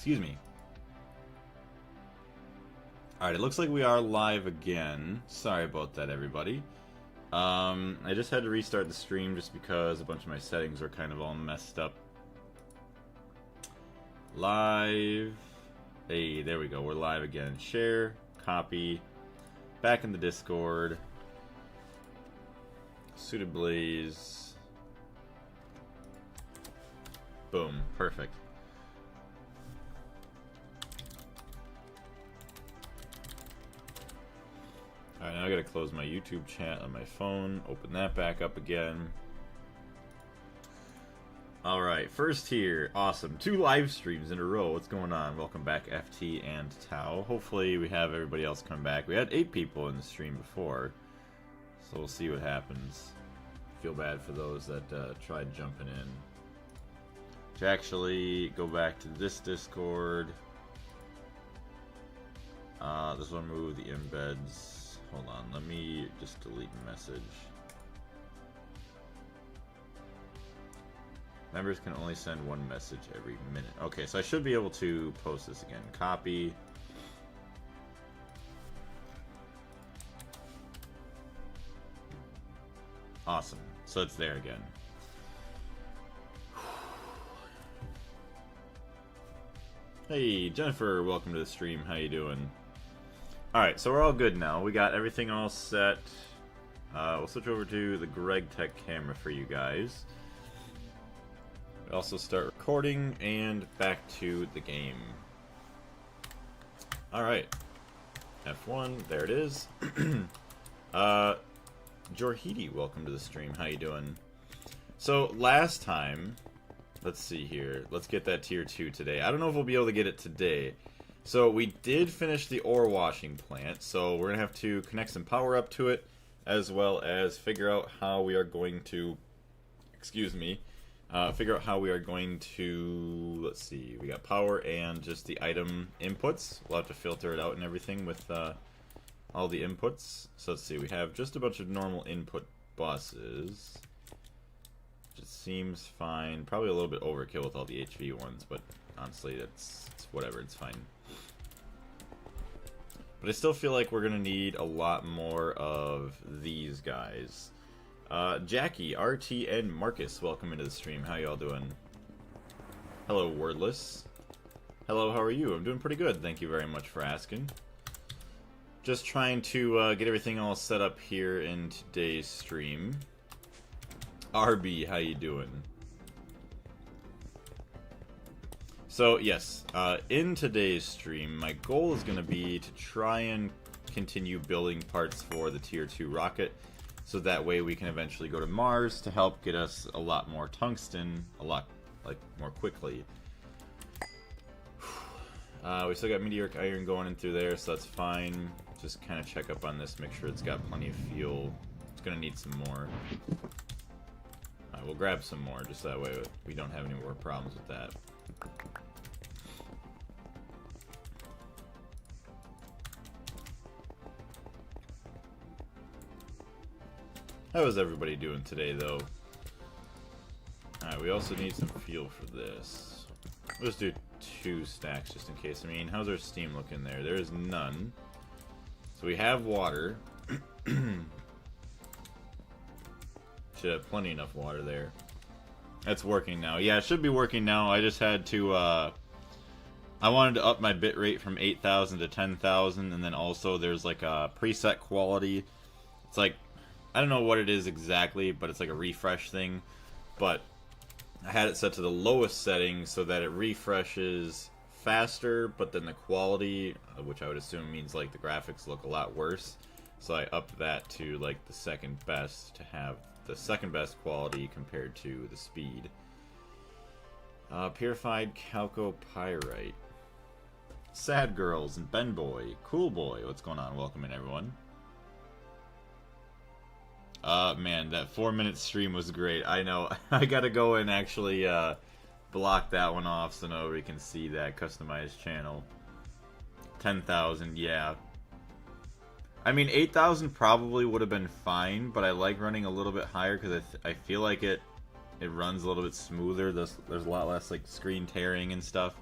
Excuse me. Alright, it looks like we are live again. Sorry about that, everybody. I just had to restart the stream just because a bunch of my settings were kind of all messed up. Live. Hey, there we go. We're live again. Share, copy, back in the Discord. Suited Blaze. Boom. Perfect. Alright, now I gotta close my YouTube chat on my phone, open that back up again. Alright, first here, awesome. 2 live streams in a row. What's going on? Welcome back, FT and Tau. Hopefully we have everybody else come back. We had 8 people in the stream before, so we'll see what happens. Feel bad for those that tried jumping in. To actually go back to this Discord. This one, move the embeds. Hold on, let me just delete a message. Members can only send 1 message every minute. Okay, so I should be able to post this again. Copy. Awesome. So it's there again. Hey, Jennifer, welcome to the stream. How you doing? Alright, so we're all good now. We got everything all set. We'll switch over to the Gregtech camera for you guys. We also start recording and back to the game. Alright. F1, there it is. Jorhidi, welcome to the stream. How you doing? So, last time, let's see here. Let's get that tier 2 today. I don't know if we'll be able to get it today. So we did finish the ore washing plant, so we're going to have to connect some power up to it, as well as figure out how we are going to, figure out how we are going to, let's see, we got power and just the item inputs. We'll have to filter it out and everything with all the inputs. So let's see, we have just a bunch of normal input buses. Just seems fine. Probably a little bit overkill with all the HV ones, but honestly, it's whatever, it's fine. But I still feel like we're going to need a lot more of these guys. Jackie, RT, and Marcus, welcome into the stream. How y'all doing? Hello, Wordless. Hello, how are you? I'm doing pretty good. Thank you very much for asking. Just trying to get everything all set up here in today's stream. RB, how you doing? So, yes, in today's stream, my goal is going to be to try and continue building parts for the Tier 2 rocket, so that way we can eventually go to Mars to help get us a lot more tungsten, a lot, more quickly. We still got meteoric iron going in through there, so that's fine. Just kind of check up on this, make sure it's got plenty of fuel. It's going to need some more. We'll grab some more, just that way we don't have any more problems with that. How is everybody doing today, though? Alright, we also need some fuel for this. Let's do 2 stacks just in case. I mean, how's our steam looking there? There is none. So we have water. Should have plenty enough water there. That's working now. Yeah, it should be working now. I just had to, I wanted to up my bitrate from 8,000 to 10,000, and then also there's like a preset quality. It's like, I don't know what it is exactly, but it's like a refresh thing. But I had it set to the lowest setting so that it refreshes faster, but then the quality, which I would assume means like the graphics look a lot worse. So I upped that to like the second best to have the second best quality compared to the speed. Purified chalcopyrite. Sad Girls and Ben Boy. Cool Boy. What's going on? Welcome in, everyone. Man, that 4-minute stream was great. I know. I gotta go and actually block that one off so nobody can see that customized channel. 10,000, yeah. I mean, 8,000 probably would have been fine, but I like running a little bit higher because I feel like it runs a little bit smoother. There's a lot less like screen tearing and stuff.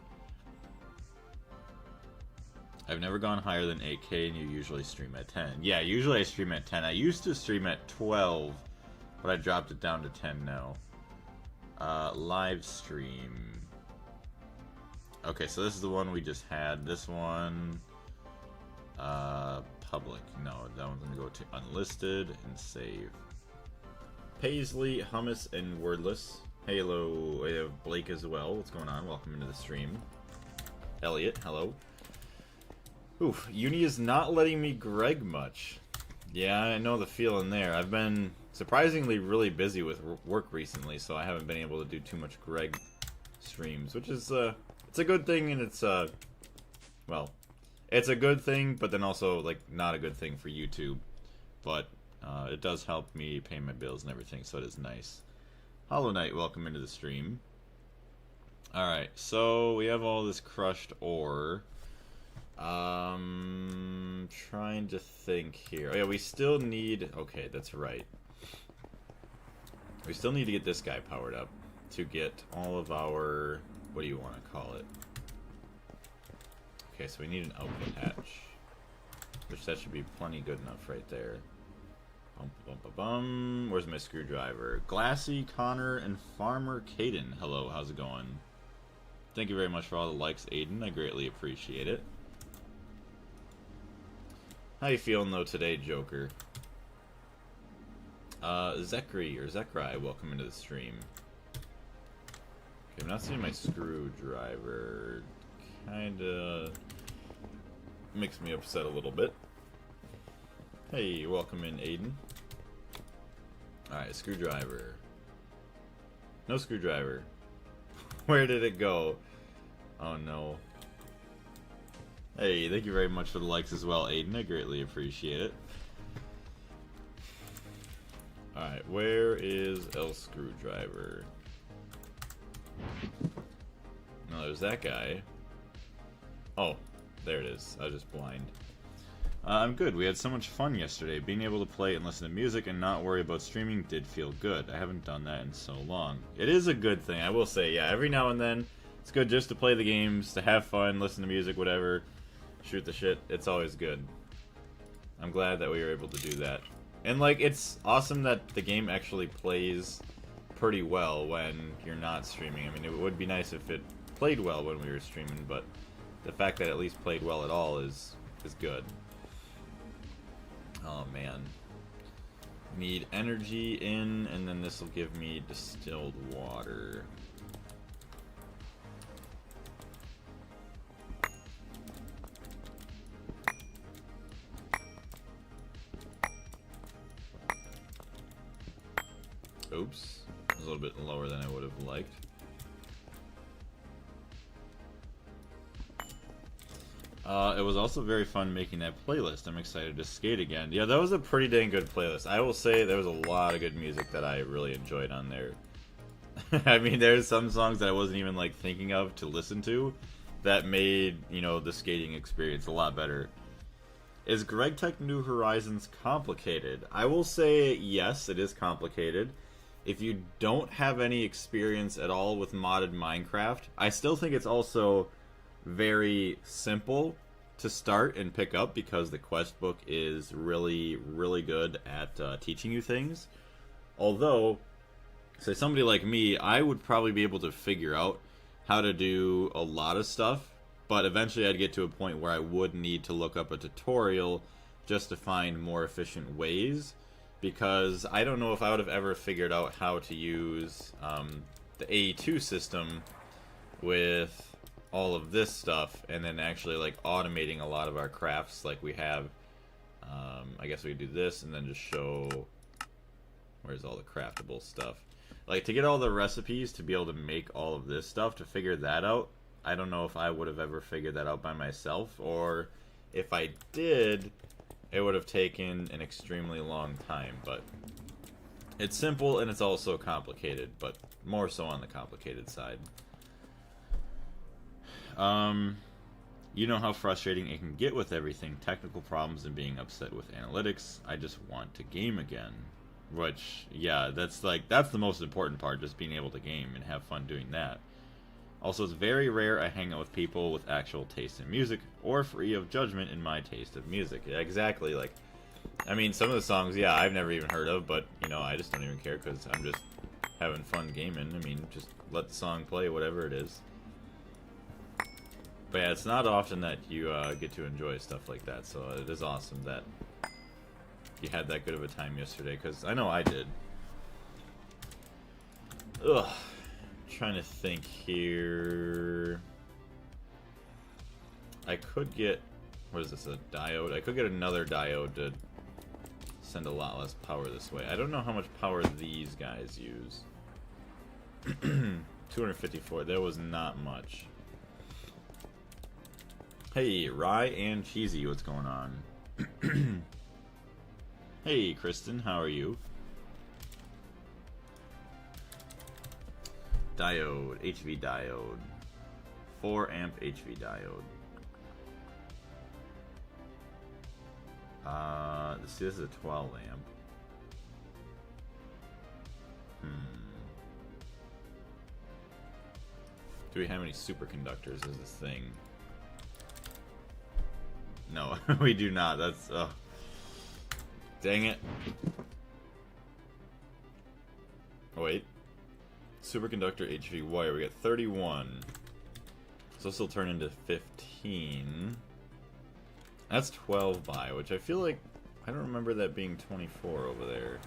I've never gone higher than 8K, and you usually stream at 10. Yeah, usually I stream at 10. I used to stream at 12, but I dropped it down to 10 now. Live stream. Okay, so this is the one we just had. This one, public. No, that one's gonna go to unlisted and save. Paisley, Hummus, and Wordless. Hello, we have Blake as well. What's going on? Welcome into the stream. Elliot, hello. Oof, uni is not letting me Greg much. Yeah, I know the feeling there. I've been surprisingly really busy with work recently, so I haven't been able to do too much Greg streams, which is, it's a good thing, and it's, well, it's a good thing, but then also, like, not a good thing for YouTube. But, it does help me pay my bills and everything, so it is nice. Hollow Knight, welcome into the stream. Alright, so we have all this crushed ore. Trying to think here. Oh yeah, we still need... Okay, that's right. We still need to get this guy powered up to get all of our... What do you want to call it? Okay, so we need an output hatch. Which that should be plenty good enough right there. Bum, bum, bum, bum. Where's my screwdriver? Glassy, Connor, and Farmer Caden. Hello, how's it going? Thank you very much for all the likes, Aiden. I greatly appreciate it. How you feeling though today, Joker? Zekri or Zekri, welcome into the stream. Okay, I'm not seeing my screwdriver. Kinda makes me upset a little bit. Hey, welcome in, Aiden. Alright, screwdriver. No screwdriver. Where did it go? Oh no. Hey, thank you very much for the likes as well, Aiden. I greatly appreciate it. Alright, where is El Screwdriver? No, there's that guy. Oh, there it is. I was just blind. I'm good. We had so much fun yesterday. Being able to play and listen to music and not worry about streaming did feel good. I haven't done that in so long. It is a good thing, I will say. Yeah, every now and then, it's good just to play the games, to have fun, listen to music, whatever. Shoot the shit. It's always good. I'm glad that we were able to do that. And, like, it's awesome that the game actually plays pretty well when you're not streaming. I mean, it would be nice if it played well when we were streaming, but the fact that it at least played well at all is good. Oh, man. Need energy in, and then this will give me distilled water. Oops. It was a little bit lower than I would have liked. It was also very fun making that playlist. I'm excited to skate again. Yeah, that was a pretty dang good playlist. I will say there was a lot of good music that I really enjoyed on there. I mean, there's some songs that I wasn't even, like, thinking of to listen to that made, you know, the skating experience a lot better. Is Gregtech New Horizons complicated? I will say yes, it is complicated. If you don't have any experience at all with modded Minecraft, I still think it's also very simple to start and pick up because the quest book is really, really good at teaching you things. Although, say somebody like me, I would probably be able to figure out how to do a lot of stuff, but eventually I'd get to a point where I would need to look up a tutorial just to find more efficient ways, because I don't know if I would have ever figured out how to use the AE2 system with all of this stuff and then actually like automating a lot of our crafts like we have. I guess we could do this and then just show where's all the craftable stuff. Like, to get all the recipes to be able to make all of this stuff, to figure that out, I don't know if I would have ever figured that out by myself, or if I did, it would have taken an extremely long time. But it's simple and it's also complicated, but more so on the complicated side. You know how frustrating it can get with everything, technical problems and being upset with analytics. I just want to game again. Which, yeah, that's the most important part, just being able to game and have fun doing that. Also, it's very rare I hang out with people with actual taste in music, or free of judgment in my taste of music. Yeah, exactly, like, I mean, some of the songs, yeah, I've never even heard of, but, you know, I just don't even care, because I'm just having fun gaming. I mean, just let the song play, whatever it is. But yeah, it's not often that you get to enjoy stuff like that, so it is awesome that you had that good of a time yesterday, because I know I did. Ugh. Trying to think here. I could get, what is this, a diode? I could get another diode to send a lot less power this way. I don't know how much power these guys use. 254, that was not much. Hey, Rye and Cheesy, what's going on? Hey, Kristen, how are you? Diode, HV diode. 4 amp HV diode. See, this is a 12 amp. Do we have any superconductors as this thing? No, we do not. That's, dang it. Oh, wait. Superconductor HV wire, we got 31. So this will turn into 15. That's 12 by, which I feel like, I don't remember that being 24 over there.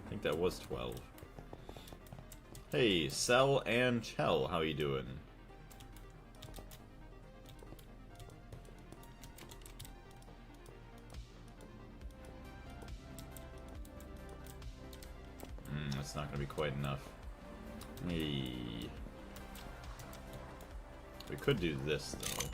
I think that was 12. Hey, Cell and Chell, how you doing? That's not going to be quite enough. Hey. We could do this, though.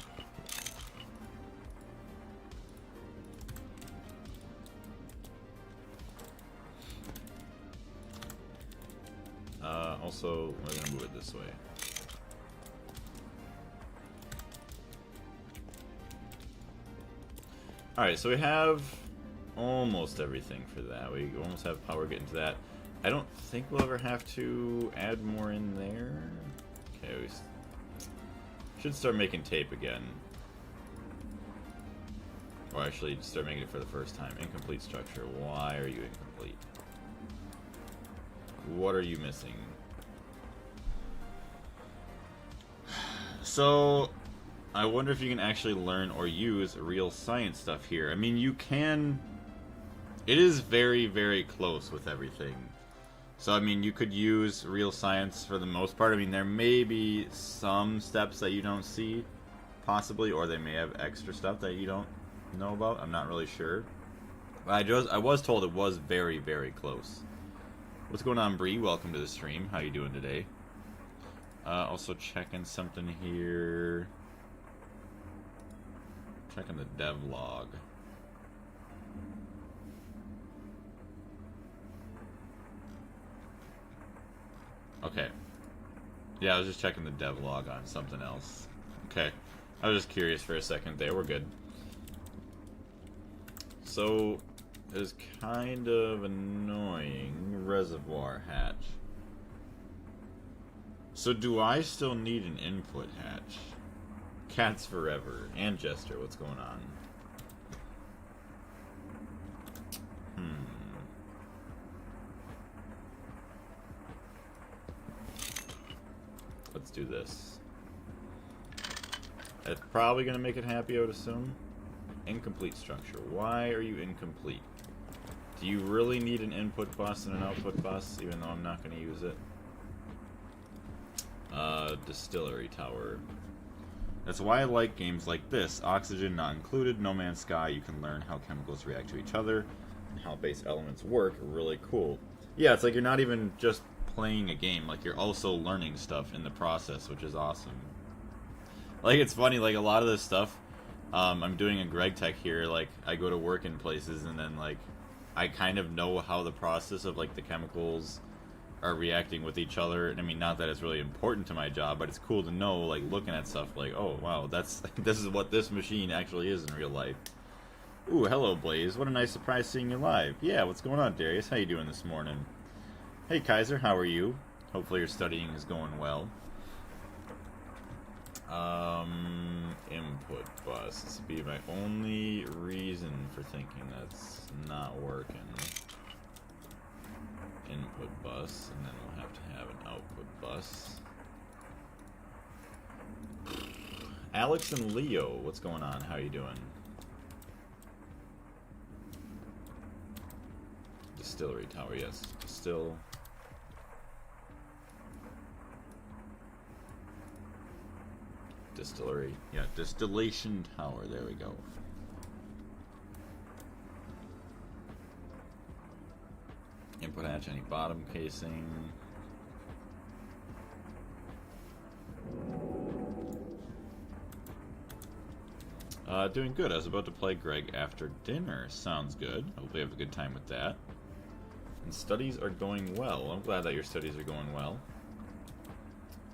Also, we're going to move it this way. Alright, so we have almost everything for that. We almost have power getting to that. I don't think we'll ever have to add more in there. Okay, we should start making tape again. Or actually, start making it for the first time. Incomplete structure. Why are you incomplete? What are you missing? So, I wonder if you can actually learn or use real science stuff here. I mean, you can... It is very, very close with everything. So, I mean, you could use real science for the most part. I mean, there may be some steps that you don't see, possibly, or they may have extra stuff that you don't know about. I'm not really sure. But I was told it was very, very close. What's going on, Bree? Welcome to the stream. How you doing today? Also checking something here. Checking the dev log. Okay. Yeah, I was just checking the dev log on something else. Okay. I was just curious for a second there. We're good. So, it's kind of annoying. Reservoir hatch. So do I still need an input hatch? Cats forever. And Jester, what's going on? Let's do this. It's probably going to make it happy, I would assume. Incomplete structure. Why are you incomplete? Do you really need an input bus and an output bus, even though I'm not going to use it? Distillery tower. That's why I like games like this. Oxygen not included, No Man's Sky. You can learn how chemicals react to each other and how base elements work. Really cool. Yeah, it's like you're not even just playing a game. Like, you're also learning stuff in the process, which is awesome. Like, it's funny, like, a lot of this stuff, I'm doing in Gregtech here, like, I go to work in places, and then, like, I kind of know how the process of, like, the chemicals are reacting with each other. And I mean, not that it's really important to my job, but it's cool to know, like, looking at stuff like, oh, wow, that's this is what this machine actually is in real life. Ooh, hello, Blaze. What a nice surprise seeing you live. Yeah, what's going on, Darius? How you doing this morning? Hey, Kaiser, how are you? Hopefully your studying is going well. Input bus. This would be my only reason for thinking that's not working. Input bus, and then we'll have to have an output bus. Alex and Leo, what's going on? How you doing? Distillery tower, yes. Distill. Distillery. Yeah, distillation tower. There we go. Input hatch, any bottom casing. Doing good. I was about to play Greg after dinner. Sounds good. Hopefully you have a good time with that. And studies are going well. I'm glad that your studies are going well.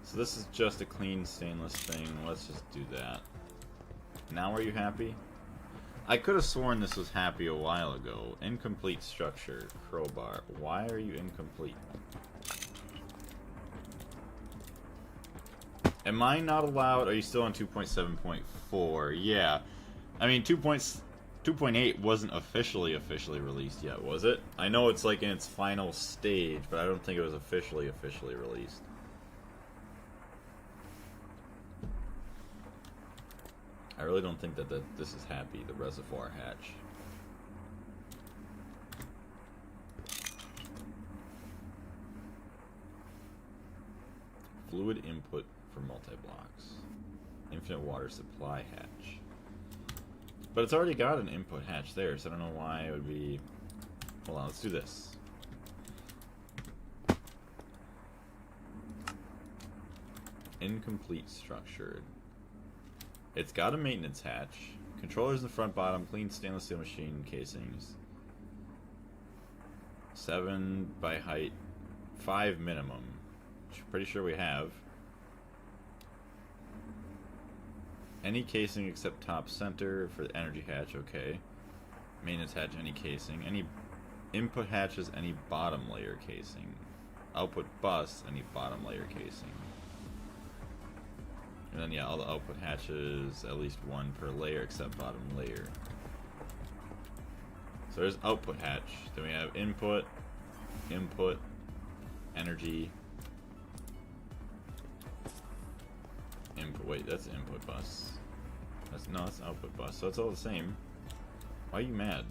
So this is just a clean stainless thing. Let's just do that. Now are you happy? I could have sworn this was happy a while ago. Incomplete structure. Crowbar. Why are you incomplete? Am I not allowed? Are you still on 2.7.4? Yeah. I mean, 2.8 wasn't officially released yet, was it? I know it's like in its final stage, but I don't think it was officially released. I really don't think that this is happy, the reservoir hatch. Fluid input for multi-blocks. Infinite water supply hatch. But it's already got an input hatch there, so I don't know why it would be... Hold on, let's do this. Incomplete structured. It's got a maintenance hatch. Controllers in the front bottom, clean stainless steel machine casings. 7 by height, 5 minimum. Which I'm pretty sure we have. Any casing except top center for the energy hatch, okay. Maintenance hatch, any casing. Any input hatches, any bottom layer casing. Output bus, any bottom layer casing. And then, yeah, all the output hatches, at least one per layer except bottom layer. So there's output hatch. Then we have input, energy, input. Wait, that's input bus. No, that's output bus. So it's all the same. Why are you mad?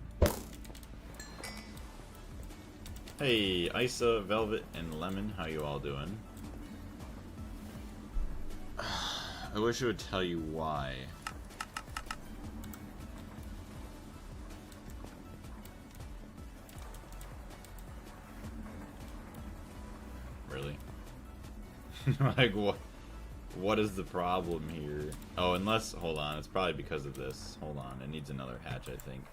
Hey, Isa, Velvet, and Lemon, how you all doing? I wish it would tell you why. Really? Like, what is the problem here? Oh, unless, hold on, it's probably because of this. Hold on, it needs another hatch, I think.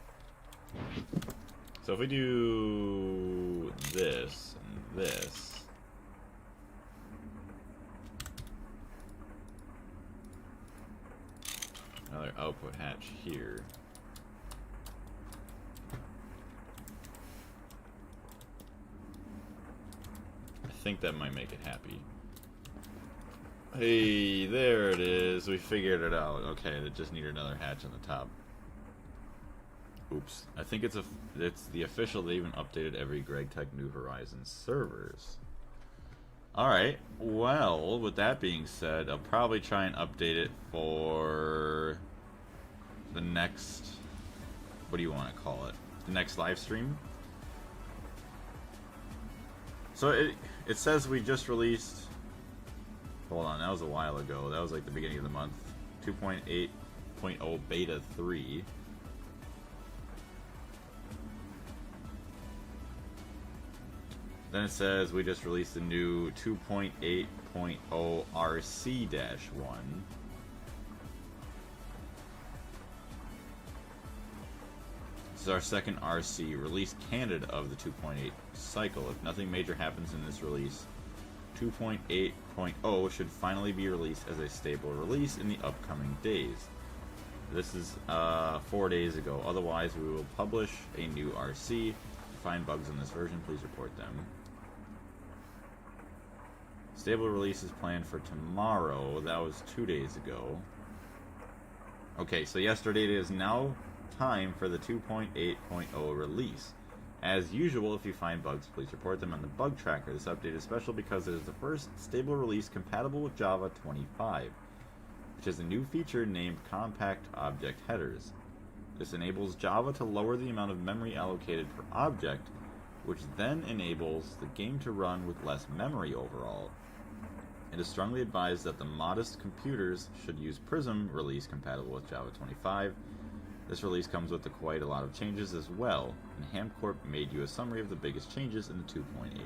So if we do this and this, another output hatch here. I think that might make it happy. Hey, there it is. We figured it out. Okay, it just needed another hatch on the top. Oops. I think it's the official. They even updated every Gregtech New Horizons servers. Alright, well, with that being said, I'll probably try and update it for the next, what do you want to call it? The next live stream? So it says we just released, hold on, that was a while ago, that was like the beginning of the month, 2.8.0 beta 3. Then it says we just released a new 2.8.0 RC-1. This is our second RC release candidate of the 2.8 cycle. If nothing major happens in this release, 2.8.0 should finally be released as a stable release in the upcoming days. This is 4 days ago. Otherwise, we will publish a new RC. If you find bugs in this version, please report them. Stable release is planned for tomorrow. That was 2 days ago. Okay, so yesterday it is now time for the 2.8.0 release. As usual, if you find bugs, please report them on the bug tracker. This update is special because it is the first stable release compatible with Java 25, which is a new feature named Compact Object Headers. This enables Java to lower the amount of memory allocated per object, which then enables the game to run with less memory overall. It is strongly advised that the modest computers should use Prism release compatible with Java 25. This release comes with quite a lot of changes as well, and Hamcorp made you a summary of the biggest changes in the 2.8.0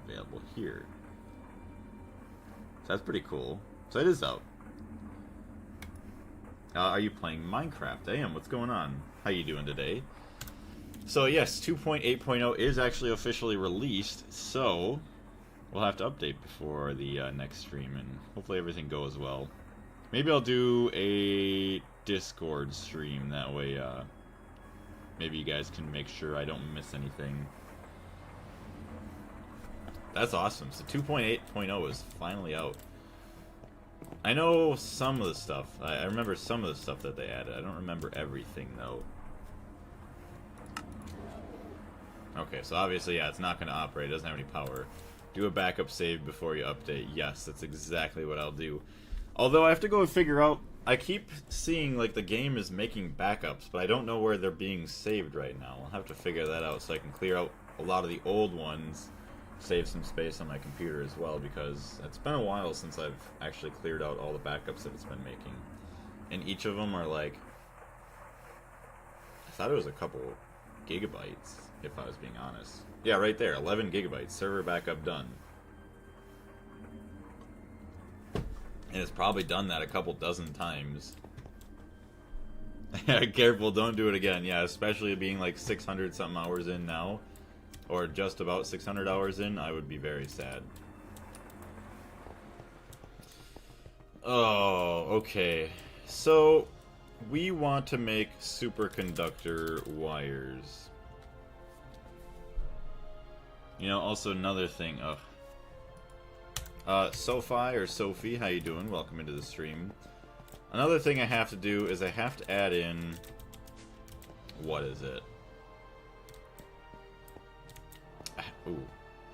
available here. So that's pretty cool. So it is out. Are you playing Minecraft? I am. What's going on? How you doing today? So yes, 2.8.0 is actually officially released, so we'll have to update before the next stream, and hopefully everything goes well. Maybe I'll do a Discord stream, that way maybe you guys can make sure I don't miss anything. That's awesome. So 2.8.0 is finally out. I know some of the stuff. I remember some of the stuff that they added. I don't remember everything, though. Okay, so obviously, yeah, it's not going to operate. It doesn't have any power. Do a backup save before you update. Yes, that's exactly what I'll do. Although I have to go and figure out... I keep seeing, like, the game is making backups, but I don't know where they're being saved right now. I'll have to figure that out so I can clear out a lot of the old ones, save some space on my computer as well, because it's been a while since I've actually cleared out all the backups that it's been making. And each of them are, like... I thought it was a couple gigabytes, if I was being honest. Yeah, right there, 11 gigabytes. Server backup done. And it's probably done that a couple dozen times. Careful, don't do it again. Yeah, especially being like 600 something hours in now, or just about 600 hours in, I would be very sad. Oh, okay. So, we want to make superconductor wires. You know, also another thing. Sophie or Sophie, how you doing? Welcome into the stream. Another thing I have to do is I have to add in... What is it? Ooh.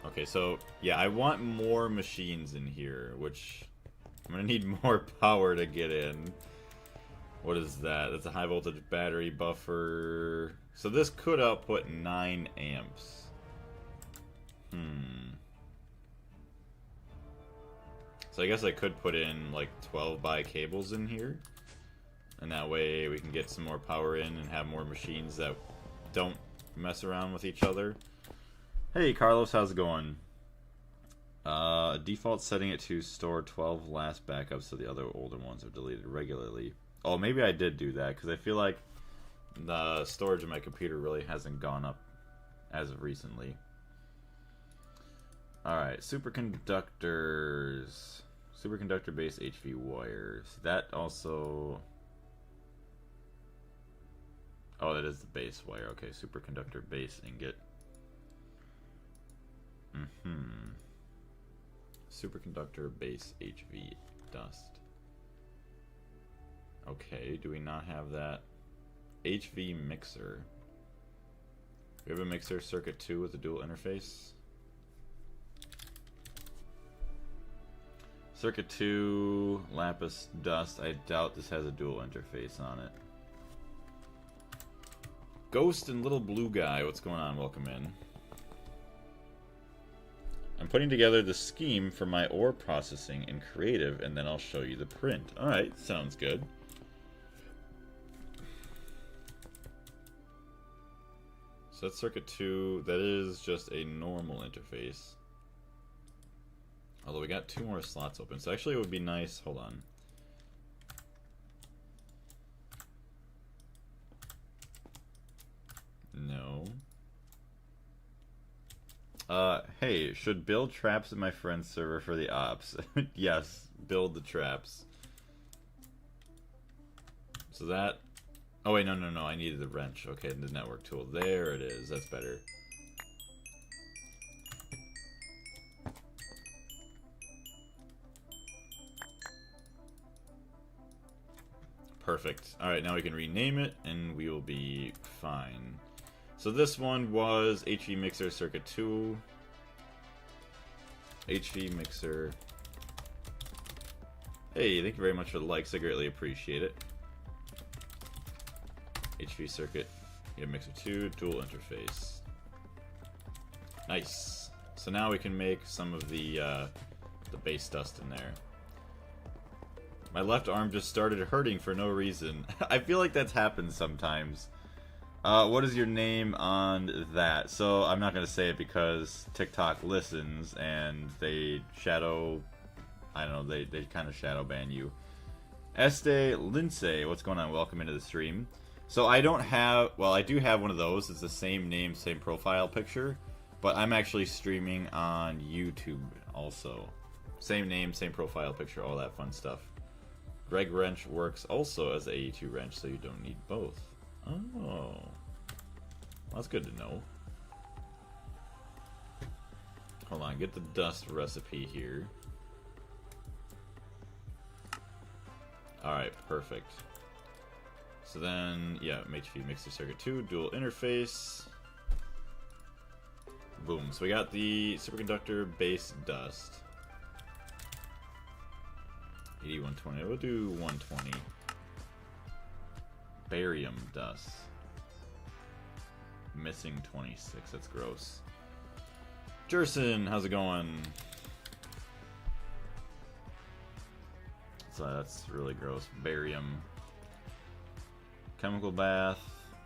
Okay, so, yeah, I want more machines in here, which I'm going to need more power to get in. What is that? That's a high voltage battery buffer. So this could output 9 amps. So I guess I could put in like 12 by cables in here, and that way we can get some more power in and have more machines that don't mess around with each other. Hey Carlos, how's it going? Default setting it to store 12 last backups so the other older ones are deleted regularly. Oh, maybe I did do that because I feel like the storage of my computer really hasn't gone up as of recently. Alright, superconductors. Superconductor-based HV wires. That also... Oh, that is the base wire. Okay, superconductor base ingot. Superconductor base HV dust. Okay, do we not have that? HV mixer. We have a mixer circuit 2 with a dual interface. Circuit 2, lapis dust. I doubt this has a dual interface on it. Ghost and Little Blue Guy, what's going on? Welcome in. I'm putting together the scheme for my ore processing in Creative, and then I'll show you the print. Alright, sounds good. So that's circuit 2. That is just a normal interface. Although we got 2 more slots open. So actually it would be nice... Hold on. No. Hey, should build traps in my friend's server for the ops. Yes, build the traps. So that... Oh wait, no, I needed the wrench. Okay, the network tool. There it is. That's better. Perfect. Alright, now we can rename it, and we will be fine. So this one was HV Mixer Circuit 2. HV Mixer. Hey, thank you very much for the likes. I greatly appreciate it. HV Circuit. Yeah, Mixer 2, dual interface. Nice. So now we can make some of the base dust in there. My left arm just started hurting for no reason. I feel like that's happened sometimes. What is your name on that? So I'm not going to say it because TikTok listens and they shadow... I don't know, they kind of shadow ban you. Este Lindsay, what's going on? Welcome into the stream. So I don't have... Well, I do have one of those. It's the same name, same profile picture. But I'm actually streaming on YouTube also. Same name, same profile picture, all that fun stuff. Greg Wrench works also as the AE2 wrench, so you don't need both. Oh. Well, that's good to know. Hold on, get the dust recipe here. Alright, perfect. So then, yeah, HV Mixer Circuit 2, dual interface. Boom. So we got the superconductor base dust. 80, 120. We'll do 120. Barium dust. Missing 26. That's gross. Jerson, how's it going? So that's really gross. Barium. Chemical bath.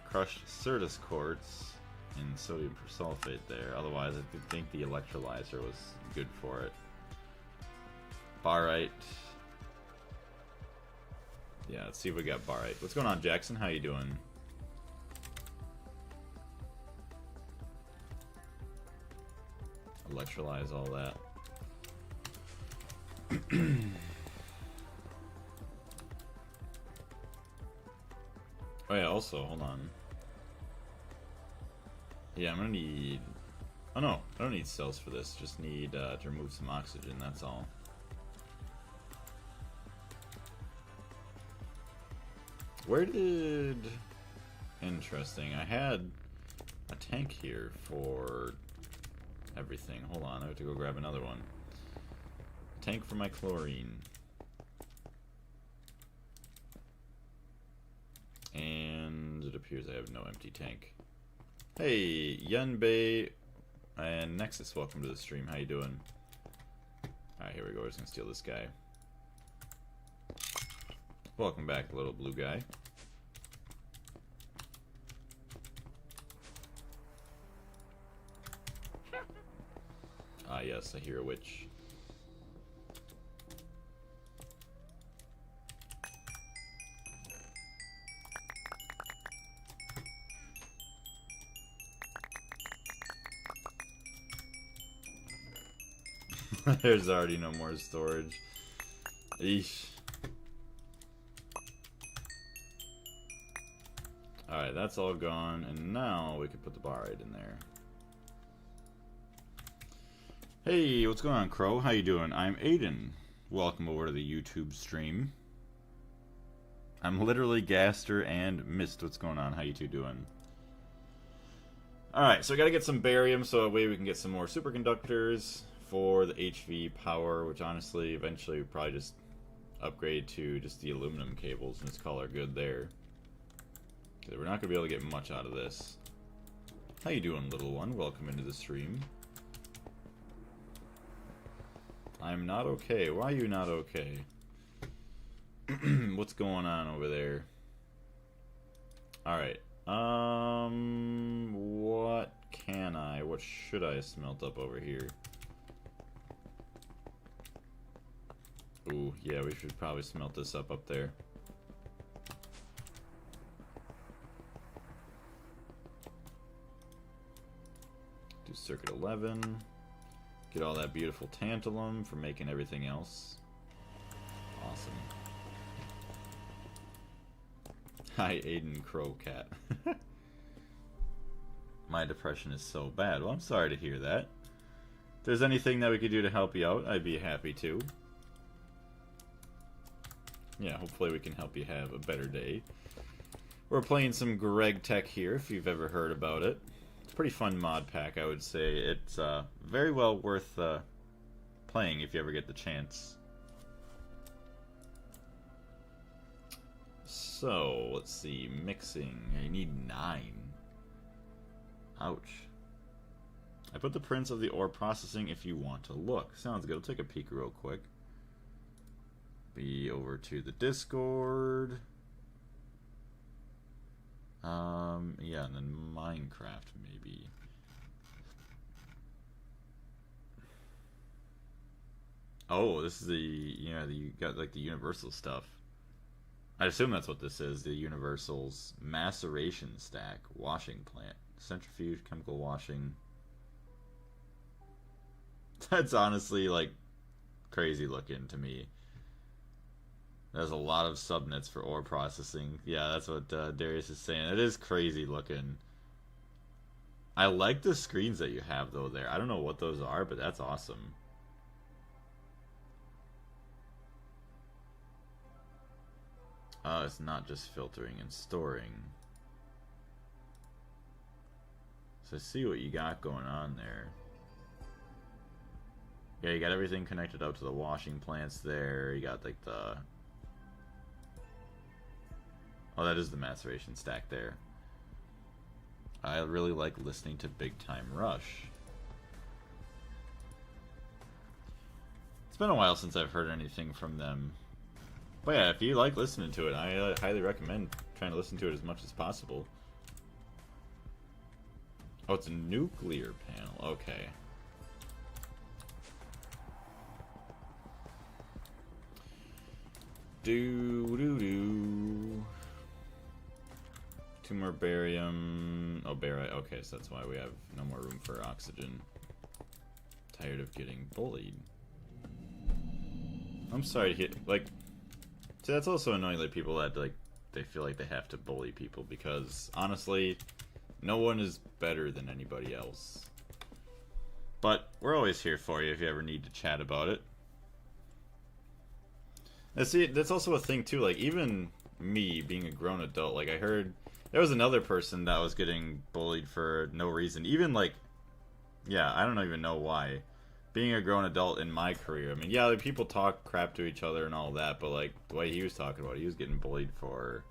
Crushed Certus quartz. And sodium persulfate there. Otherwise, I think the electrolyzer was good for it. Barite. Yeah, let's see if we got barite. What's going on, Jackson? How you doing? Electrolyze all that. Oh yeah, also, hold on. Yeah, I'm gonna need... Oh no, I don't need cells for this. Just need to remove some oxygen, that's all. Where did... Interesting. I had a tank here for everything. Hold on, I have to go grab another one. Tank for my chlorine. And it appears I have no empty tank. Hey, Yunbei and Nexus, welcome to the stream. How you doing? Alright, here we go. We're just gonna steal this guy. Welcome back, little blue guy. Ah, yes, I hear a witch. There's already no more storage. Eesh. Alright, that's all gone, and now we can put the barite in there. Hey, what's going on, Crow? How you doing? I'm Aiden. Welcome over to the YouTube stream. I'm literally Gaster and Mist. What's going on? How you two doing? Alright, so we gotta get some barium so that way we can get some more superconductors for the HV power, which honestly, eventually we'll probably just upgrade to just the aluminum cables and just call her good there. Because we're not going to be able to get much out of this. How you doing, little one? Welcome into the stream. I'm not okay. Why are you not okay? What's going on over there? Alright. What should I smelt up over here? Ooh, yeah, we should probably smelt this up there. Do circuit 11. Get all that beautiful tantalum for making everything else. Awesome. Hi, Aiden Crowcat. My depression is so bad. Well, I'm sorry to hear that. If there's anything that we could do to help you out, I'd be happy to. yeah, hopefully we can help you have a better day. We're playing some Gregtech here, if you've ever heard about it. It's a pretty fun mod pack, I would say. It's very well worth playing if you ever get the chance. So, let's see, mixing. I need 9. Ouch. I put the prints of the ore processing if you want to look. Sounds good. I'll take a peek real quick. Be over to the Discord. Yeah, and then Minecraft maybe. Oh, this is the, you got like the Universal stuff. I assume that's what this is, the Universal's maceration stack, washing plant, centrifuge, chemical washing. That's honestly, like, crazy looking to me. There's a lot of subnets for ore processing. Yeah, that's what Darius is saying. It is crazy looking. I like the screens that you have, though, there. I don't know what those are, but that's awesome. It's not just filtering and storing. So see what you got going on there. Yeah, you got everything connected up to the washing plants there. You got like the... Oh, that is the maceration stack there. I really like listening to Big Time Rush. It's been a while since I've heard anything from them. But yeah, if you like listening to it, I highly recommend trying to listen to it as much as possible. Oh, it's a nuclear panel. Okay. Do. 2 more barium. Oh, barite. Okay, so that's why we have no more room for oxygen. Tired of getting bullied. I'm sorry to hit, like... See, that's also annoying, like, people that, like, they feel like they have to bully people, because, honestly, no one is better than anybody else. But, we're always here for you if you ever need to chat about it. And see, that's also a thing, too, like, even me, being a grown adult, like, I heard there was another person that was getting bullied for no reason, even, like, yeah, I don't even know why. Being a grown adult in my career, I mean, yeah, like, people talk crap to each other and all that, but, like, the way he was talking about it, he was getting bullied for,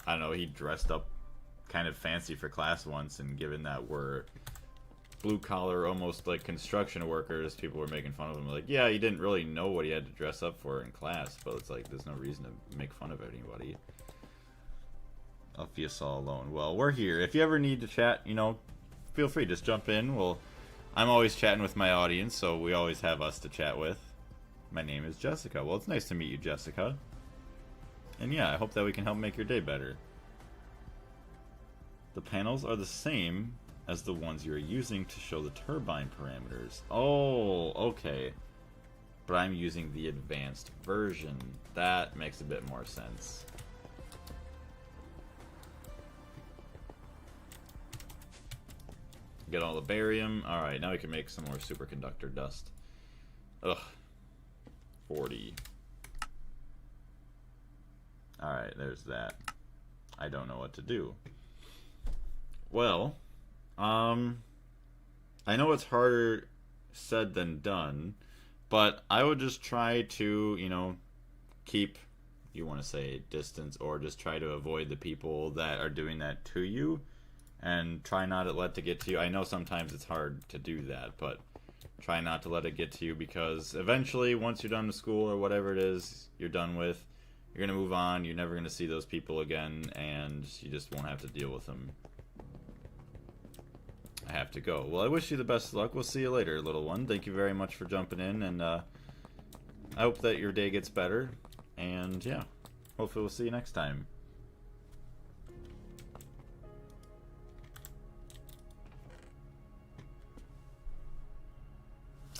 I don't know, he dressed up kind of fancy for class once, and given that we're blue-collar, almost, like, construction workers, people were making fun of him, like, yeah, he didn't really know what he had to dress up for in class, but it's like, there's no reason to make fun of anybody. I'll feel all alone. Well, we're here. If you ever need to chat, you know, feel free, just jump in. I'm always chatting with my audience, so we always have us to chat with. My name is Jessica. Well, it's nice to meet you, Jessica. And yeah, I hope that we can help make your day better. The panels are the same as the ones you're using to show the turbine parameters. Oh, okay. But I'm using the advanced version. That makes a bit more sense. Get all the barium. Alright, now we can make some more superconductor dust. Ugh. 40. Alright, there's that. I don't know what to do. Well, I know it's harder said than done, but I would just try to, you know, keep, you want to say, distance, or just try to avoid the people that are doing that to you. And try not to let it get to you. I know sometimes it's hard to do that, but try not to let it get to you, because eventually, once you're done with school or whatever it is you're done with, you're going to move on, you're never going to see those people again, and you just won't have to deal with them. I have to go. Well, I wish you the best of luck. We'll see you later, little one. Thank you very much for jumping in, and I hope that your day gets better, and yeah, hopefully we'll see you next time.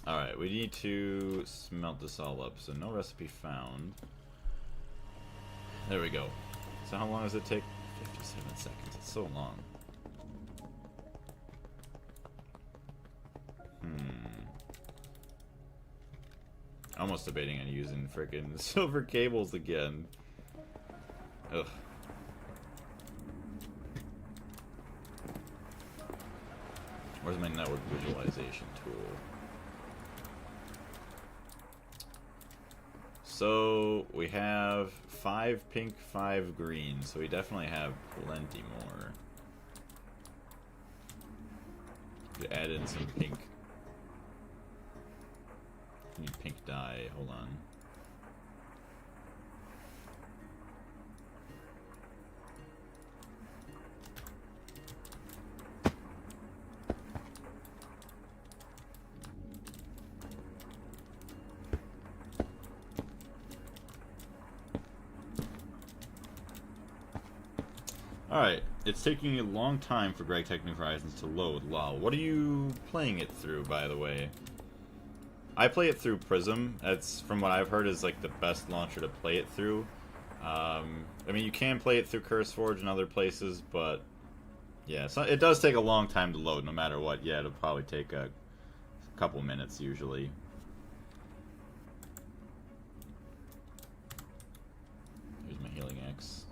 Alright, we need to smelt this all up, so no recipe found. There we go. So how long does it take? 57 seconds. It's so long. Almost debating on using frickin' silver cables again. Ugh. Where's my network visualization tool? So we have 5 pink, 5 green, so we definitely have plenty more. Could add in some pink. Need pink dye, hold on. Alright, it's taking a long time for Gregtech New Horizons to load. Wow, what are you playing it through, by the way? I play it through Prism. That's, from what I've heard, is like the best launcher to play it through. I mean, you can play it through CurseForge and other places, but yeah, so it does take a long time to load no matter what. Yeah, it'll probably take a couple minutes usually. Here's my healing X.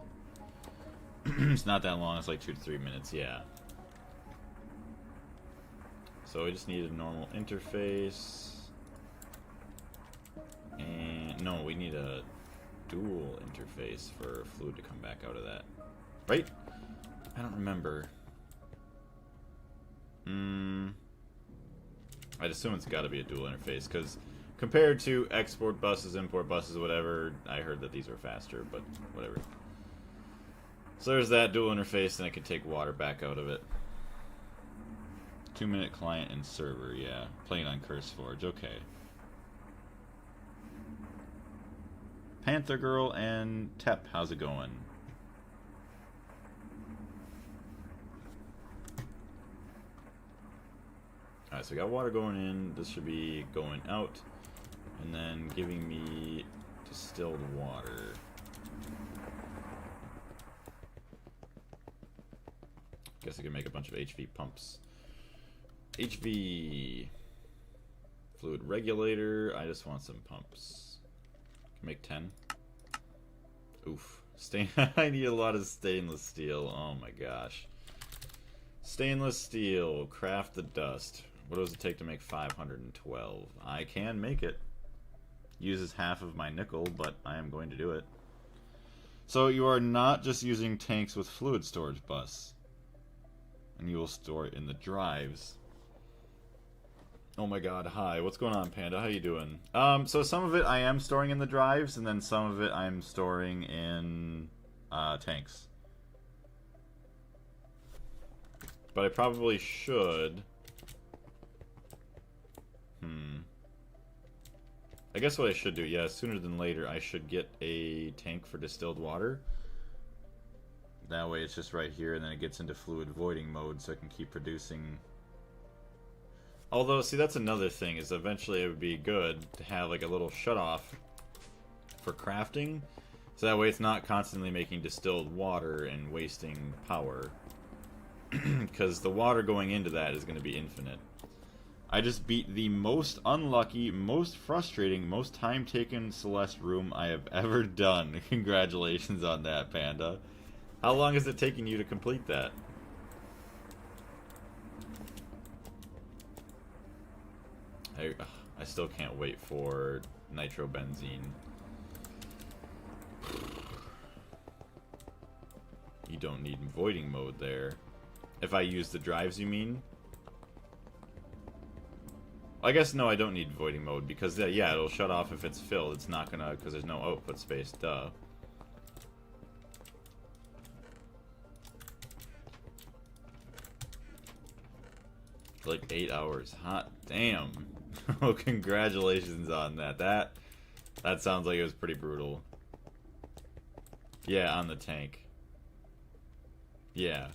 It's not that long, it's like 2 to 3 minutes, yeah. So we just need a normal interface. And no, we need a dual interface for fluid to come back out of that. Right? I don't remember. I'd assume it's got to be a dual interface, because compared to export buses, import buses, whatever, I heard that these were faster, but whatever. So there's that dual interface, and I can take water back out of it. 2-minute client and server, yeah. Playing on CurseForge, okay. Panther Girl and Tep, how's it going? Alright, so we got water going in. This should be going out. And then giving me distilled water. Guess I can make a bunch of HV pumps. HV fluid regulator. I just want some pumps. Can make 10. Oof. I need a lot of stainless steel. Oh my gosh. Stainless steel. Craft the dust. What does it take to make 512? I can make it. Uses half of my nickel, but I am going to do it. So you are not just using tanks with fluid storage bus. And you will store it in the drives. Oh my god, hi. What's going on, Panda? How you doing? So some of it I am storing in the drives, and then some of it I'm storing in tanks. But I probably should... I guess what I should do, yeah, sooner than later, I should get a tank for distilled water. That way it's just right here, and then it gets into fluid voiding mode, so I can keep producing. Although, see, that's another thing, is eventually it would be good to have like a little shutoff for crafting, so that way it's not constantly making distilled water and wasting power. Because the water going into that is going to be infinite. I just beat the most unlucky, most frustrating, most time-taken Celeste room I have ever done. Congratulations on that, Panda. How long is it taking you to complete that? I still can't wait for nitrobenzene. You don't need voiding mode there. If I use the drives, you mean? I guess no, I don't need voiding mode because yeah, it'll shut off if it's filled. It's not gonna, because there's no output space. Duh. Like 8 hours. Hot damn. Oh, congratulations on that. That sounds like it was pretty brutal. Yeah, on the tank. Yeah.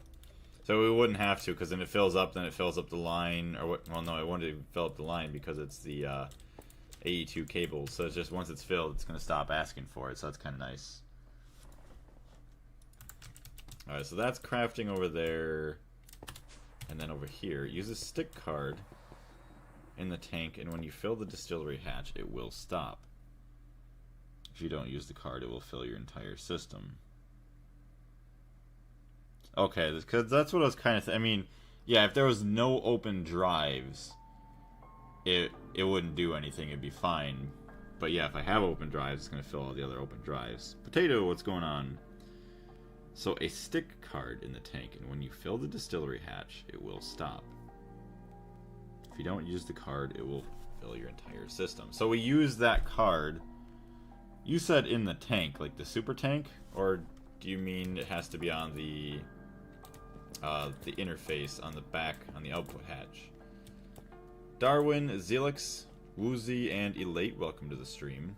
So we wouldn't have to, because then it fills up, then it fills up the line, or what? Well, no, it wouldn't fill up the line because it's the AE2 cables. So it's just once it's filled, it's going to stop asking for it. So that's kind of nice. All right, so that's crafting over there, and then over here, use a stick card. in the tank, and when you fill the distillery hatch, it will stop. If you don't use the card, it will fill your entire system. Okay, because that's what I was kind of... I mean, yeah, if there was no open drives, it wouldn't do anything. It'd be fine. But yeah, if I have open drives, it's going to fill all the other open drives. Potato, what's going on? So a stick card in the tank, and when you fill the distillery hatch, it will stop. If you don't use the card, it will fill your entire system. So we use that card. You said in the tank, like the super tank? Or do you mean it has to be on the interface on the back, on the output hatch? Darwin, Zelix, Woozy, and Elate, welcome to the stream.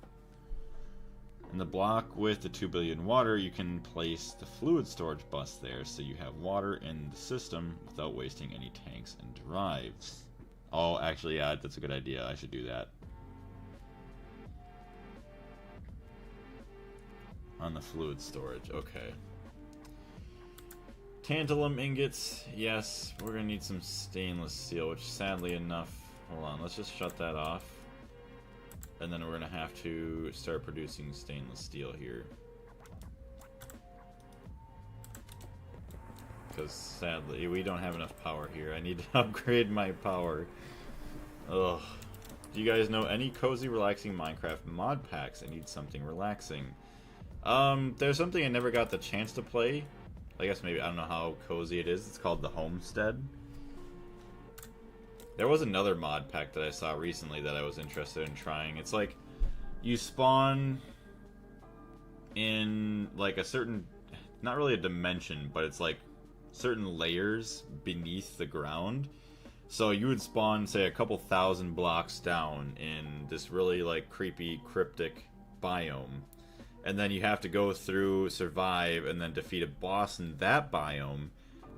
In the block with the 2 billion water, you can place the fluid storage bus there, so you have water in the system without wasting any tanks and drives. Oh, actually, yeah, that's a good idea. I should do that. On the fluid storage, okay. Tantalum ingots, yes. We're gonna need some stainless steel, which sadly enough... Hold on, let's just shut that off. And then we're gonna have to start producing stainless steel here. Because sadly, we don't have enough power here. I need to upgrade my power. Ugh. Do you guys know any cozy, relaxing Minecraft mod packs? I need something relaxing. There's something I never got the chance to play. I guess maybe, I don't know how cozy it is. It's called the Homestead. There was another mod pack that I saw recently that I was interested in trying. It's like, you spawn in, like, a certain, not really a dimension, but it's like certain layers beneath the ground. So you would spawn, say, a couple thousand blocks down in this really, like, creepy, cryptic biome. And then you have to go through, survive, and then defeat a boss in that biome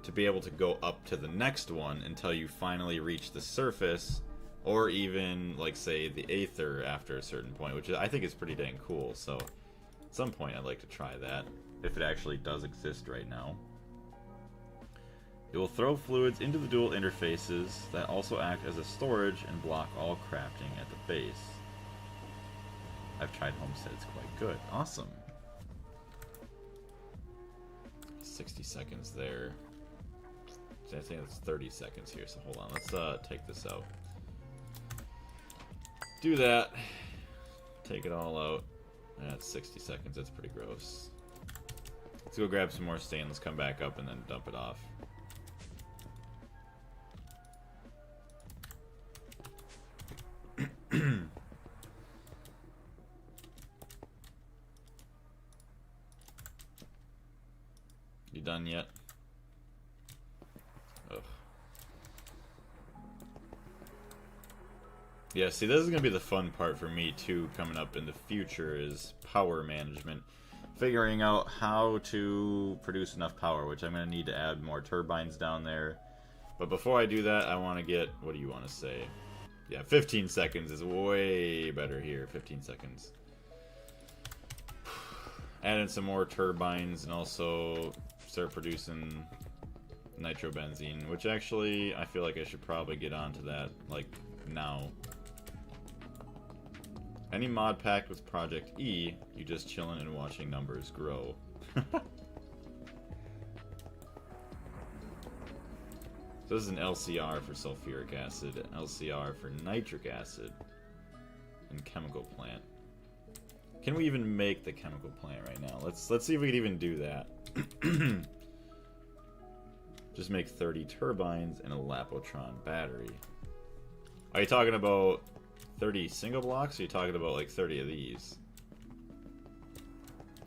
to be able to go up to the next one until you finally reach the surface, or even, like, say, the Aether after a certain point, which I think is pretty dang cool. So at some point I'd like to try that, if it actually does exist right now. It will throw fluids into the dual interfaces that also act as a storage and block all crafting at the base. I've tried Homestead, it's quite good. Awesome. 60 seconds there. I think it's 30 seconds here, so hold on. Let's take this out. Do that. Take it all out. That's 60 seconds. That's pretty gross. Let's go grab some more stainless, come back up, and then dump it off. You done yet? Ugh. Yeah, see, this is gonna be the fun part for me too, coming up in the future, is power management. Figuring out how to produce enough power, which I'm gonna need to add more turbines down there. But before I do that, I want to get, what do you want to say? Yeah, 15 seconds is way better here. 15 seconds. Add in some more turbines and also start producing nitrobenzene, which actually I feel like I should probably get onto that, like, now. Any mod pack with Project E, you just chilling and watching numbers grow. So this is an LCR for sulfuric acid, LCR for nitric acid, and chemical plant. Can we even make the chemical plant right now? Let's see if we can even do that. Just make 30 turbines and a Lapotron battery. Are you talking about 30 single blocks, or are you talking about like 30 of these?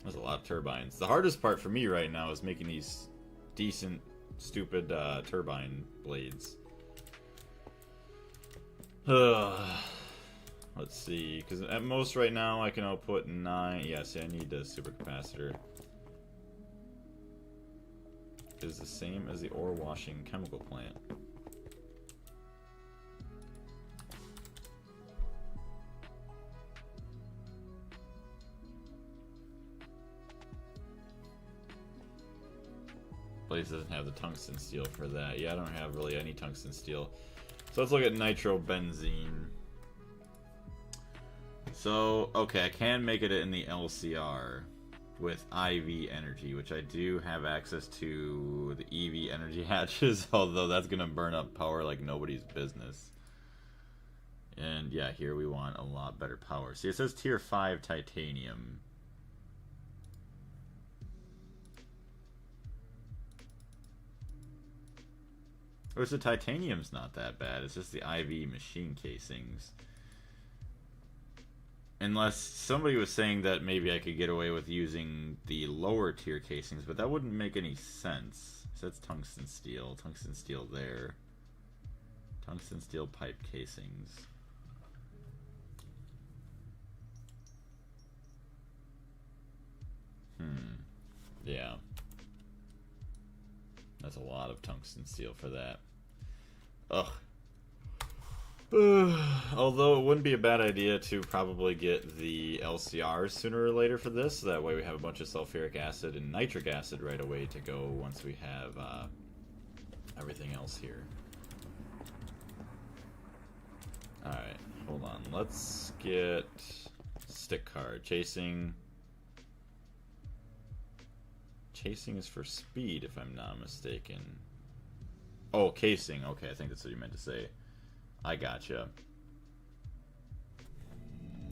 That's a lot of turbines. The hardest part for me right now is making these decent, stupid turbine blades. Let's see, because at most right now I can output 9. Yeah, see, I need a supercapacitor. It is the same as the ore washing chemical plant. Blaze doesn't have the tungsten steel for that. Yeah, I don't have really any tungsten steel. So let's look at nitrobenzene. So, okay, I can make it in the LCR with IV energy, which I do have access to the EV energy hatches, although that's going to burn up power like nobody's business. And yeah, here we want a lot better power. See, it says tier 5 titanium. Which the titanium's not that bad, it's just the IV machine casings. Unless somebody was saying that maybe I could get away with using the lower tier casings, but that wouldn't make any sense. So that's tungsten steel there. Tungsten steel pipe casings. Yeah. That's a lot of tungsten steel for that. Ugh. Although it wouldn't be a bad idea to probably get the LCR sooner or later for this. So that way we have a bunch of sulfuric acid and nitric acid right away to go once we have everything else here. Alright, hold on. Let's get stick card. Chasing. Chasing is for speed, if I'm not mistaken. Oh, casing. Okay, I think that's what you meant to say. I gotcha.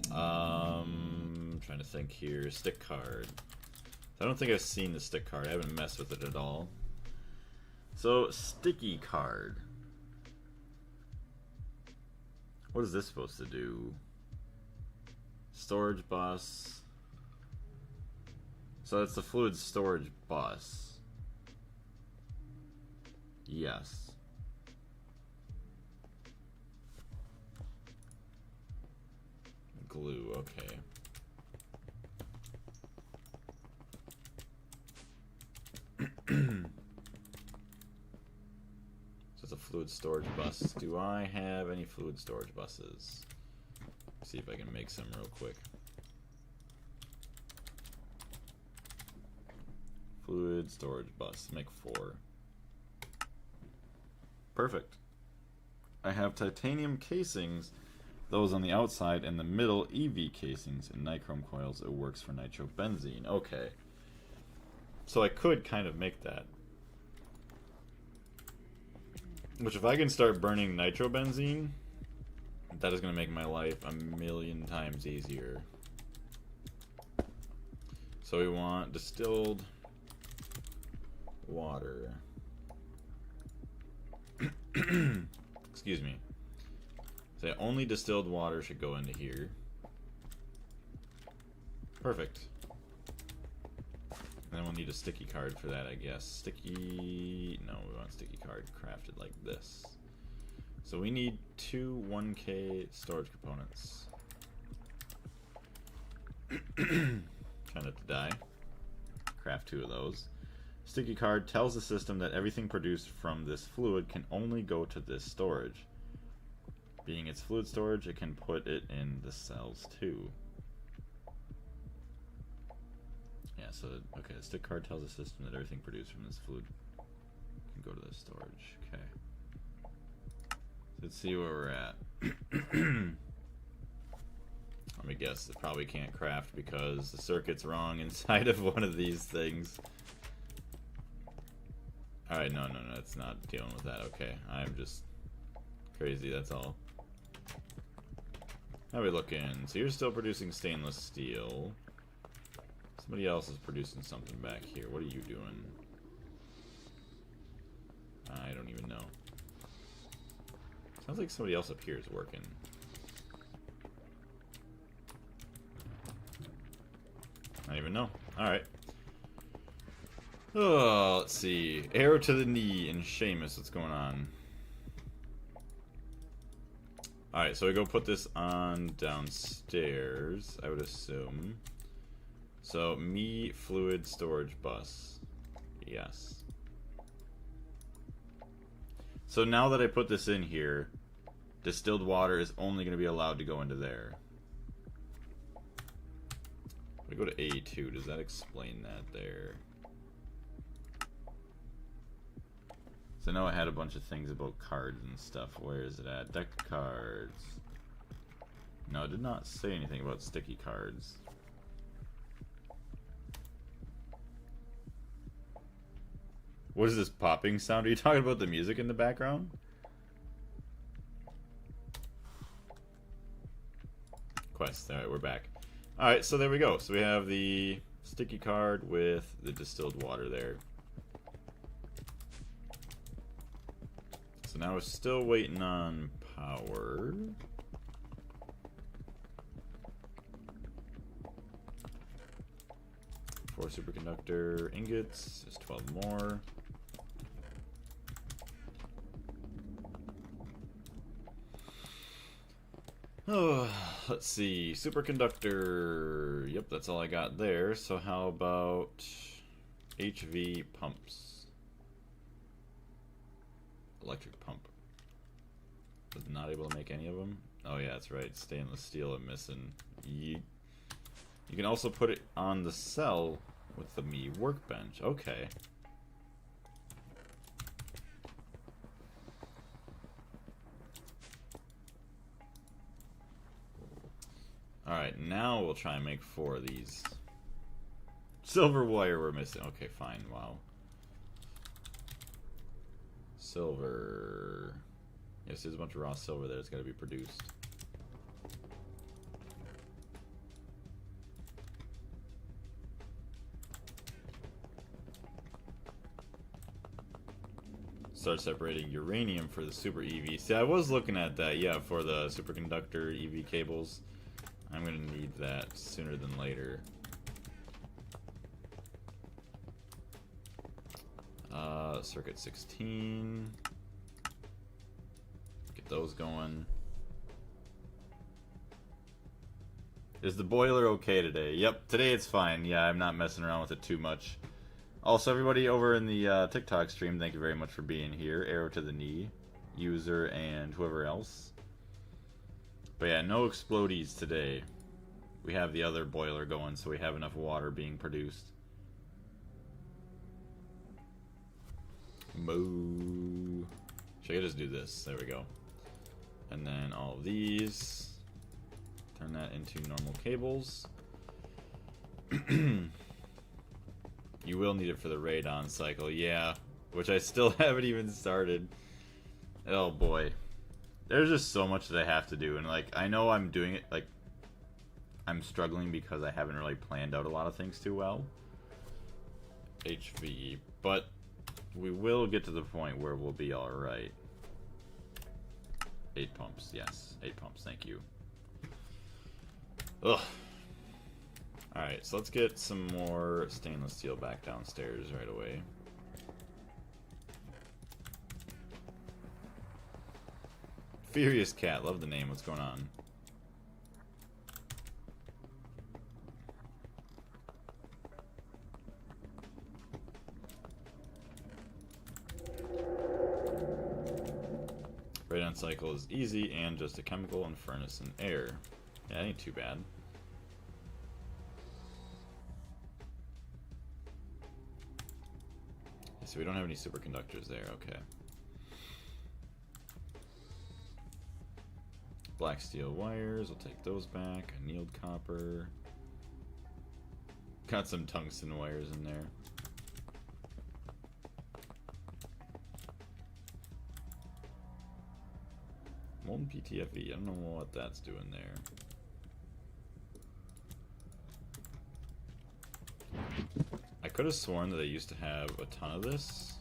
Trying to think here. Stick card. I don't think I've seen the stick card. I haven't messed with it at all. So, sticky card. What is this supposed to do? Storage bus. So it's the fluid storage bus. Yes. Glue, okay. So it's a fluid storage bus. Do I have any fluid storage buses? See if I can make some real quick. Fluid storage bus. Make 4. Perfect. I have titanium casings, those on the outside, and the middle EV casings and nichrome coils. It works for nitrobenzene. Okay. So I could kind of make that. Which, if I can start burning nitrobenzene, that is going to make my life a million times easier. So we want distilled water. Excuse me. So only distilled water should go into here. Perfect. And then we'll need a sticky card for that, I guess. Sticky... No, we want a sticky card crafted like this. So we need 2 1K storage components. Try not to die. Craft 2 of those. Sticky card tells the system that everything produced from this fluid can only go to this storage. Being its fluid storage, it can put it in the cells too. Yeah, so, okay, the stick card tells the system that everything produced from this fluid can go to this storage. Okay. Let's see where we're at. Let me guess, it probably can't craft because the circuit's wrong inside of one of these things. Alright, no, it's not dealing with that. Okay, I'm just crazy, that's all. How are we looking? So you're still producing stainless steel. Somebody else is producing something back here. What are you doing? I don't even know. Sounds like somebody else up here is working. I don't even know. Alright. Oh, let's see. Arrow to the knee and Seamus. What's going on? Alright, so we go put this on downstairs, I would assume. So, me fluid storage bus. Yes. So now that I put this in here, distilled water is only going to be allowed to go into there. If I go to A2, does that explain that there? So I know I had a bunch of things about cards and stuff. Where is it at? Deck cards. No, it did not say anything about sticky cards. What is this popping sound? Are you talking about the music in the background? Quest. Alright, we're back. Alright, so there we go. So we have the sticky card with the distilled water there. So now we're still waiting on power. 4 superconductor ingots. There's 12 more. Oh, let's see. Superconductor. Yep, that's all I got there. So how about HV pumps? Electric pump. Was not able to make any of them. Oh yeah, that's right. Stainless steel I'm missing. Yeet. You can also put it on the cell with the Me workbench. Okay. Alright, now we'll try and make 4 of these. Silver wire we're missing. Okay, fine. Wow. Silver. Yes, there's a bunch of raw silver there. It's got to be produced. Start separating uranium for the super EV. See, I was looking at that, yeah, for the superconductor EV cables. I'm going to need that sooner than later. Circuit 16. Get those going. Is the boiler okay today? Yep, today it's fine. Yeah, I'm not messing around with it too much. Also, everybody over in the TikTok stream, thank you very much for being here. Arrow to the knee, user, and whoever else. But yeah, no explodies today. We have the other boiler going, so we have enough water being produced. Moo. Should I just do this? There we go. And then all of these. Turn that into normal cables. You will need it for the radon cycle, yeah. Which I still haven't even started. Oh boy. There's just so much that I have to do, and like, I know I'm doing it, like, I'm struggling because I haven't really planned out a lot of things too well. HV, but we will get to the point where we'll be alright. 8 pumps, yes. 8 pumps, thank you. Ugh. Alright, so let's get some more stainless steel back downstairs right away. Furious Cat, love the name, what's going on? Radon cycle is easy and just a chemical and furnace and air. Yeah, that ain't too bad. So we don't have any superconductors there, okay. Black steel wires, we'll take those back. Annealed copper. Got some tungsten wires in there. Molten PTFE, I don't know what that's doing there. I could have sworn that I used to have a ton of this.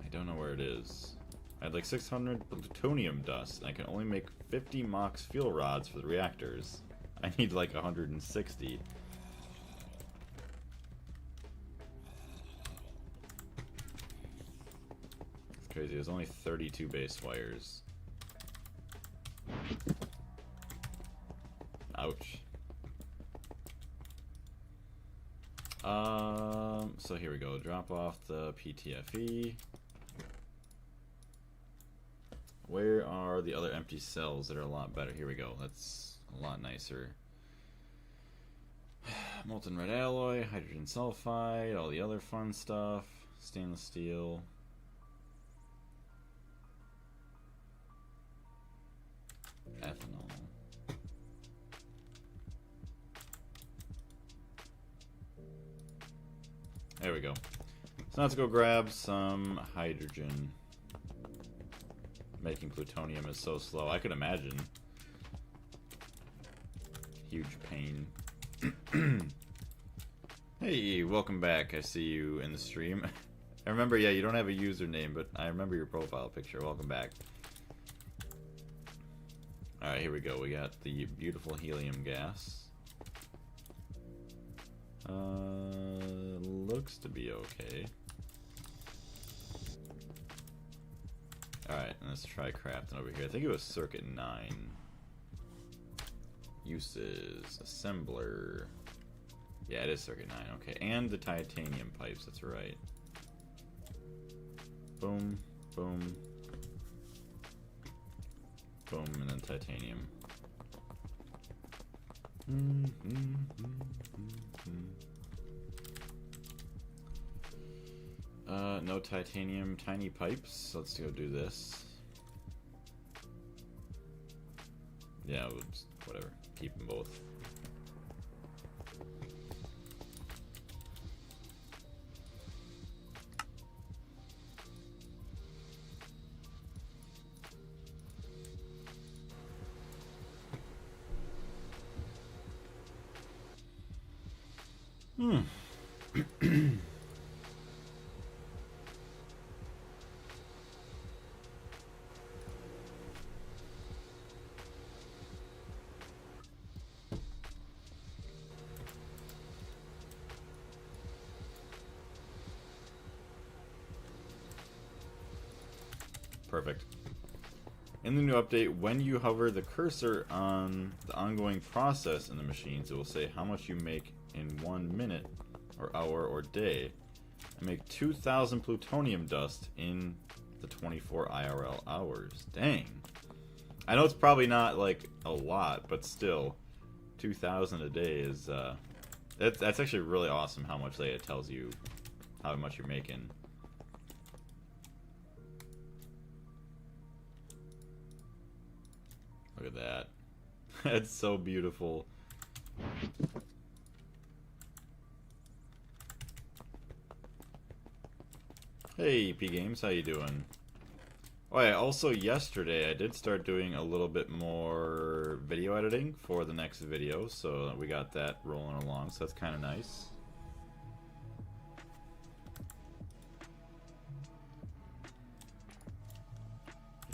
I don't know where it is. I had like 600 plutonium dust, and I can only make 50 MOX fuel rods for the reactors. I need like 160. It's crazy, there's only 32 base wires. Ouch. So here we go. Drop off the PTFE. Where are the other empty cells that are a lot better? Here we go. That's a lot nicer. Molten red alloy, hydrogen sulfide, all the other fun stuff. Stainless steel. ethanol. There we go. So now let's go grab some hydrogen. Making plutonium is so slow. I could imagine. Huge pain. Hey, welcome back. I see you in the stream. I remember, yeah, you don't have a username, but I remember your profile picture. Welcome back. Alright, here we go. We got the beautiful helium gas. Looks to be okay. Alright, let's try crafting over here. I think it was circuit 9. Uses, assembler. Yeah, it is circuit 9, okay. And the titanium pipes, that's right. Boom, boom. Boom, and then titanium. No titanium, tiny pipes. Let's go do this. Yeah, we'll just, whatever. Keep them both. Perfect. In the new update, when you hover the cursor on the ongoing process in the machines, it will say how much you make in 1 minute, or hour, or day. I make 2,000 plutonium dust in the 24 IRL hours. Dang. I know it's probably not like a lot, but still, 2,000 a day is that's actually really awesome how much it tells you how much you're making. Look at that. That's so beautiful. Hey, P Games, how you doing? Oh yeah, also yesterday I did start doing a little bit more video editing for the next video, so we got that rolling along, so that's kind of nice.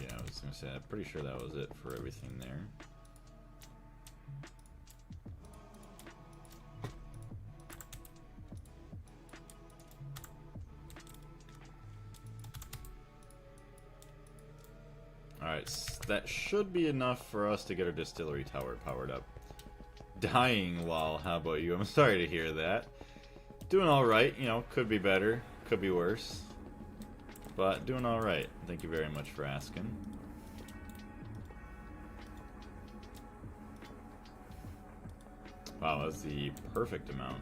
Yeah, I was gonna say, I'm pretty sure that was it for everything there. Alright, that should be enough for us to get our distillery tower powered up. Dying, lol, how about you? I'm sorry to hear that. Doing alright, you know, could be better, could be worse. But doing alright. Thank you very much for asking. Wow, that's the perfect amount.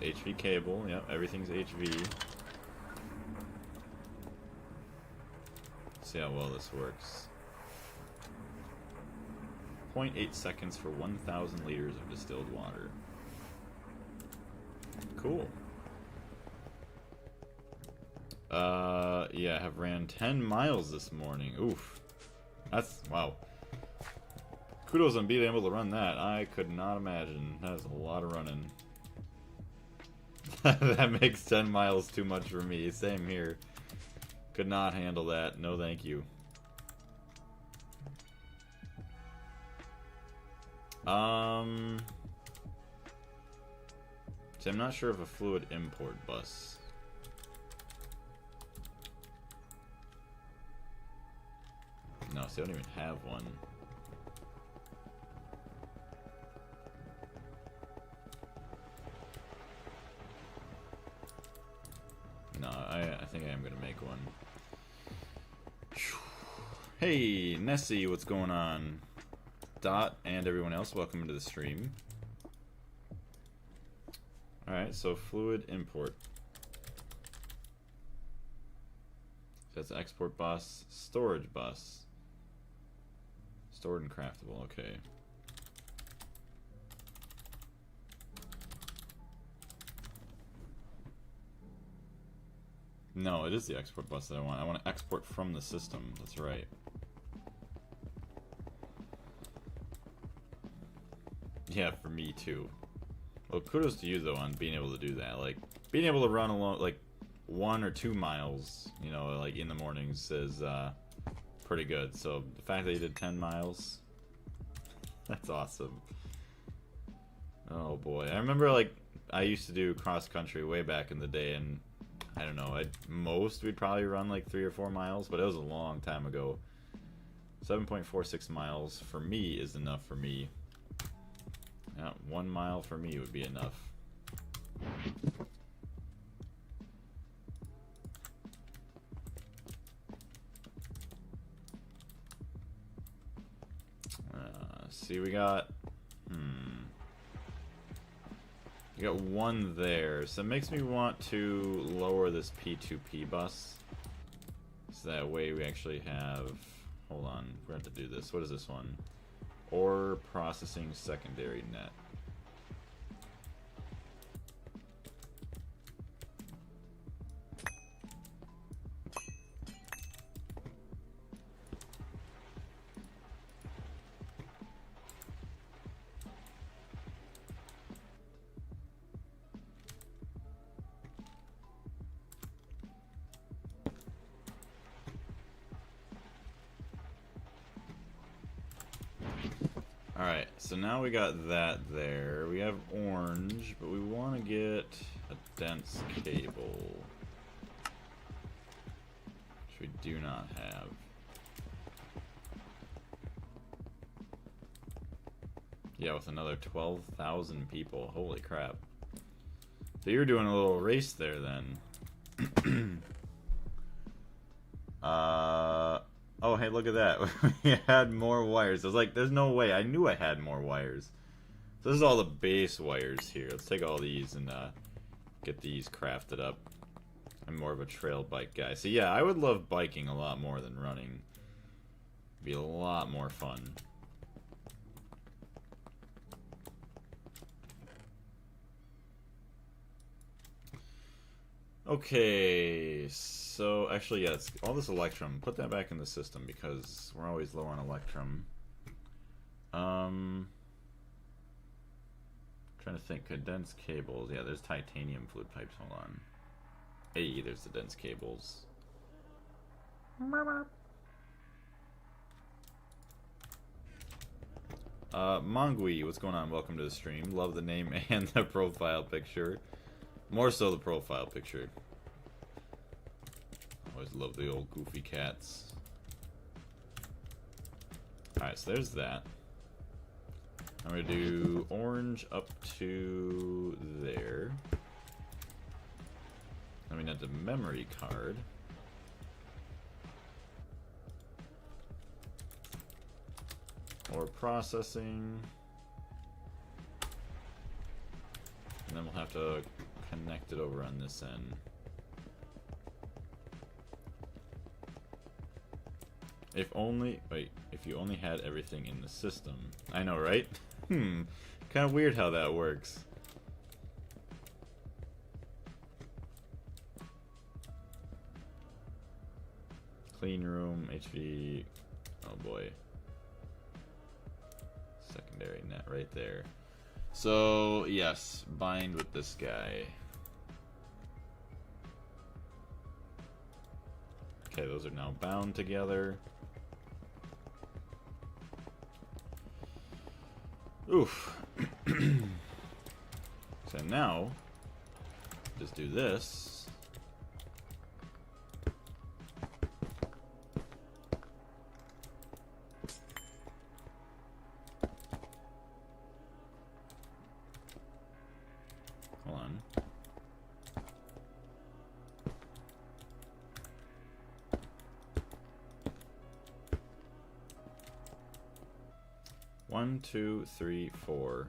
HV cable, yep, everything's HV. See how well this works. 0.8 seconds for 1,000 liters of distilled water. Cool. Yeah, I have ran 10 miles this morning. Oof. That's, wow. Kudos on being able to run that. I could not imagine. That is a lot of running. That makes 10 miles too much for me. Same here. Could not handle that. No thank you. So I'm not sure of a fluid import bus. No, see, I don't even have one. No, I think I am going to make one. Hey, Nessie, what's going on? Dot and everyone else, welcome into the stream. Alright, so fluid import. That's export bus, storage bus. Stored and craftable, okay. No, it is the export bus that I want. I want to export from the system. That's right. Yeah, for me too. Well, kudos to you though on being able to do that. Like being able to run along like 1 or 2 miles, you know, like in the mornings is pretty good. So the fact that you did 10 miles, that's awesome. Oh boy, I remember like I used to do cross country way back in the day, and I don't know, at most we'd probably run like 3 or 4 miles, but it was a long time ago. 7.46 miles for me is enough for me. Yeah, 1 mile for me would be enough. See, we got... We got 1 there, so it makes me want to lower this P2P bus. So that way we actually have... Hold on, we're going to have to do this. What is this one? Ore processing secondary net. Alright, so now we got that there. We have orange, but we want to get a dense cable, which we do not have. Yeah, with another 12,000 people. Holy crap. So you're doing a little race there then. Oh, hey, look at that. We had more wires. I was like, there's no way. I knew I had more wires. So this is all the base wires here. Let's take all these and get these crafted up. I'm more of a trail bike guy. So yeah, I would love biking a lot more than running. It'd be a lot more fun. Okay, so actually, yeah, it's all this electrum. Put that back in the system because we're always low on electrum. Trying to think, condensed cables. Yeah, there's titanium fluid pipes. Hold on. Hey, there's the dense cables. Mongui, what's going on? Welcome to the stream. Love the name and the profile picture. More so the profile picture. Always love the old goofy cats. Alright, so there's that. I'm gonna do orange up to there. I mean, that's a memory card. Or processing. And then we'll have to connect it over on this end. If only, wait, if you only had everything in the system. I know, right? Kind of weird how that works. Clean room, HV, oh boy. Secondary net right there. So, yes, bind with this guy. Okay, those are now bound together. Oof. So now, just do this. Hold on. One, 2, 3, 4,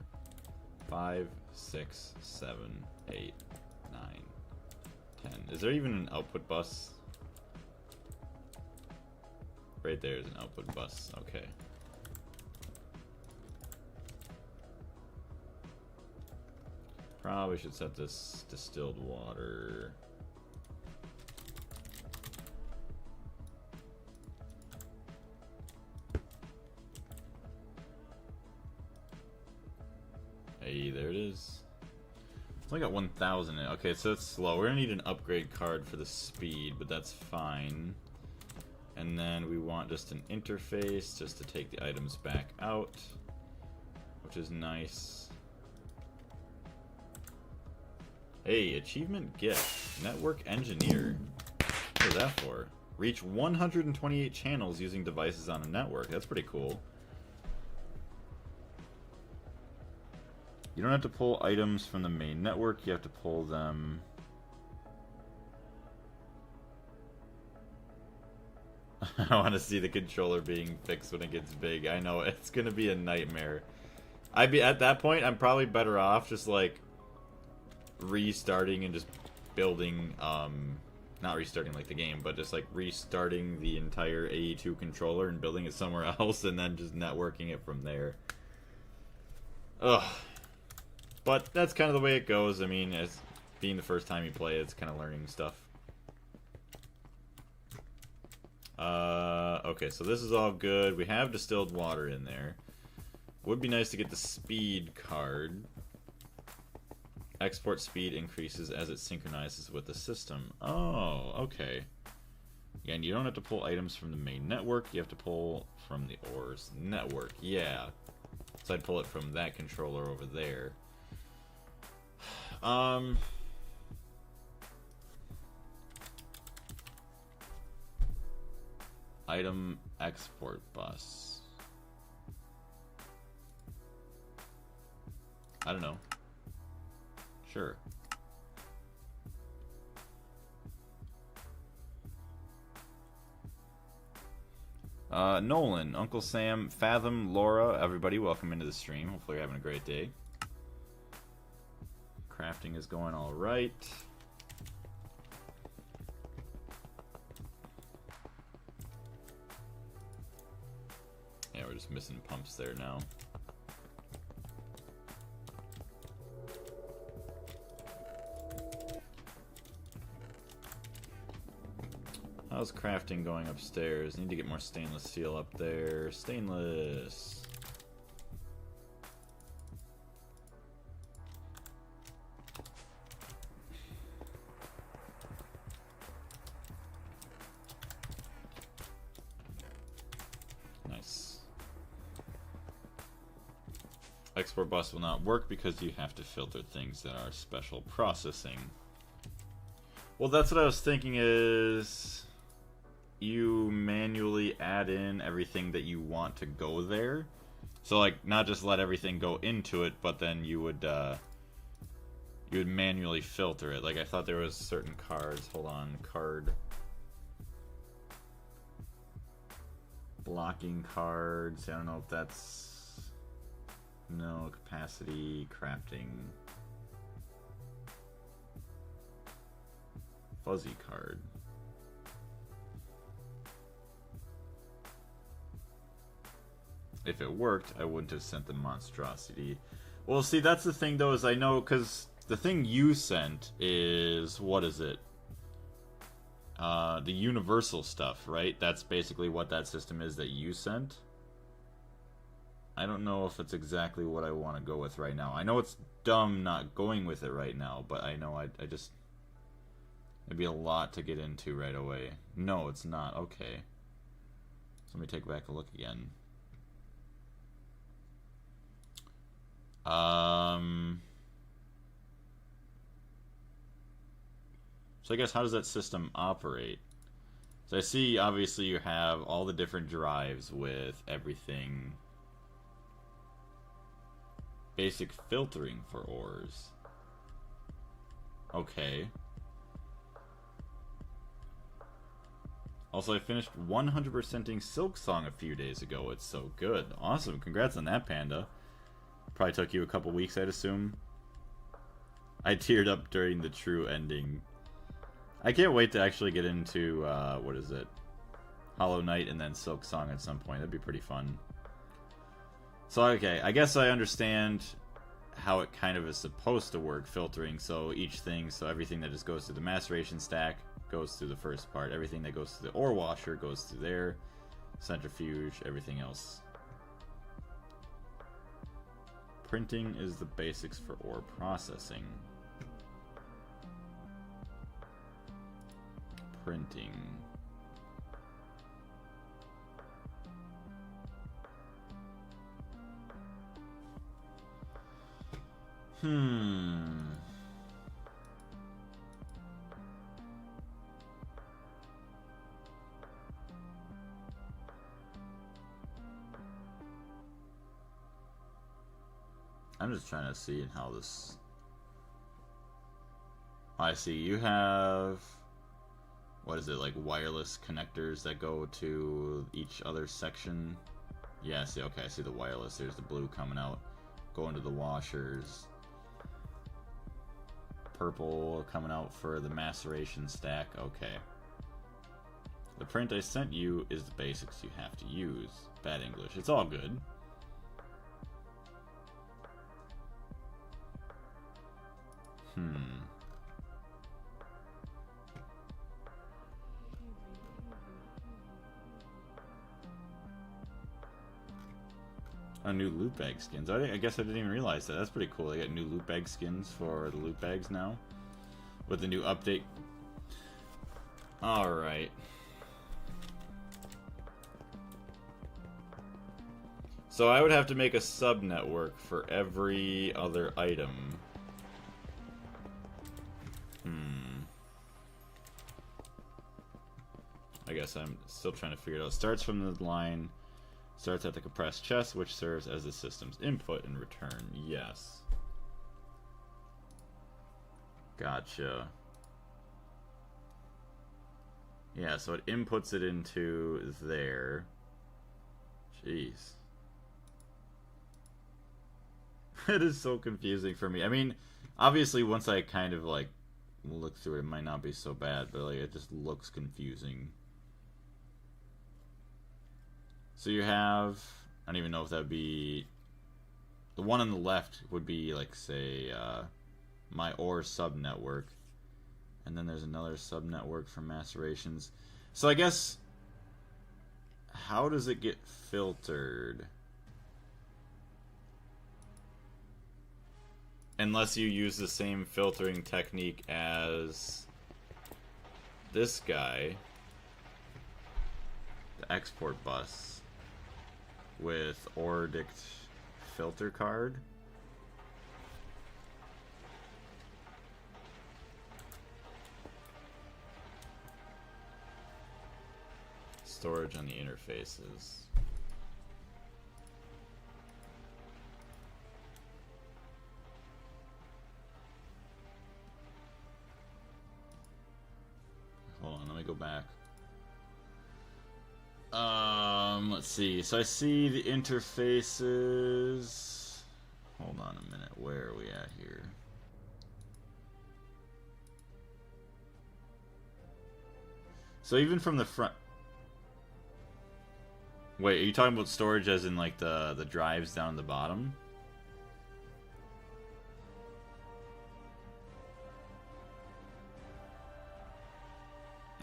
5, 6, 7, 8, 9, 10. Is there even an output bus? right there is an output bus. Okay. Probably should set this distilled water. Hey, there it is. It's only got 1,000 in it. Okay, so it's slow. We're gonna need an upgrade card for the speed, but that's fine. And then we want just an interface just to take the items back out, which is nice. Hey, achievement gift. Network engineer. What is that for? Reach 128 channels using devices on a network. That's pretty cool. You don't have to pull items from the main network, you have to pull them. I want to see the controller being fixed when it gets big. I know, it's going to be a nightmare. At that point, I'm probably better off just like restarting and just building, not restarting like the game, but just like restarting the entire AE2 controller and building it somewhere else and then just networking it from there. Ugh. But that's kind of the way it goes. I mean, as being the first time you play, it's kind of learning stuff. Okay, so this is all good. We have distilled water in there. Would be nice to get the speed card. Export speed increases as it synchronizes with the system. Oh, okay. Again, you don't have to pull items from the main network. You have to pull from the ores network. Yeah. So I'd pull it from that controller over there. Item export bus. I don't know. Sure. Nolan, Uncle Sam, Fathom, Laura, everybody, welcome into the stream. Hopefully you're having a great day. Crafting is going all right. Yeah, we're just missing pumps there now. How's crafting going upstairs? Need to get more stainless steel up there. Stainless. Nice. Export bus will not work because you have to filter things that are special processing. Well, that's what I was thinking is you manually add in everything that you want to go there. So like not just let everything go into it, but then you would manually filter it. Like I thought there was certain cards. Hold on, card blocking cards. I don't know if that's no capacity crafting. Fuzzy card. If it worked, I wouldn't have sent the monstrosity. Well, see, that's the thing, though, is I know, because the thing you sent is, what is it? The universal stuff, right? That's basically what that system is that you sent. I don't know if it's exactly what I want to go with right now. I know it's dumb not going with it right now, but I know I just... It'd be a lot to get into right away. No, it's not. Okay. So let me take back a look again. So I guess how does that system operate? So I see obviously you have all the different drives with everything. Basic filtering for ores. Okay. Also, I finished 100%ing Silk Song a few days ago. It's so good. Awesome. Congrats on that, Panda. Probably took you a couple weeks, I'd assume. I teared up during the true ending. I can't wait to actually get into, what is it? Hollow Knight and then Silk Song at some point. That'd be pretty fun. So, okay, I guess I understand how it kind of is supposed to work, filtering. So each thing, so everything that just goes through the maceration stack goes through the first part. Everything that goes through the ore washer goes through there. Centrifuge, everything else. Printing is the basics for ore processing. Printing. I'm just trying to see how this... I see, you have... What is it, like wireless connectors that go to each other section? Yeah, I see, okay, I see the wireless. There's the blue coming out, going to the washers. Purple coming out for the maceration stack, okay. The print I sent you is the basics you have to use. Bad English, it's all good. Oh, new loot bag skins. I guess I didn't even realize that. That's pretty cool. They got new loot bag skins for the loot bags now. With the new update. Alright. So I would have to make a sub-network for every other item. I guess I'm still trying to figure it out. Starts from the line, starts at the compressed chest, which serves as the system's input and return. Yes. Gotcha. Yeah, so it inputs it into there. Jeez. It is so confusing for me. I mean, obviously once I kind of like look through it, it might not be so bad, but like it just looks confusing. So you have, I don't even know if that would be, the one on the left would be like, say, my ore sub-network. And then there's another sub-network for macerations. So I guess, how does it get filtered? Unless you use the same filtering technique as this guy, the export bus. With Oredict filter card. Storage on the interfaces. Hold on, let me go back. Let's see. So I see the interfaces. Hold on a minute. Where are we at here? So even from the front. Wait, are you talking about storage as in like the drives down the bottom?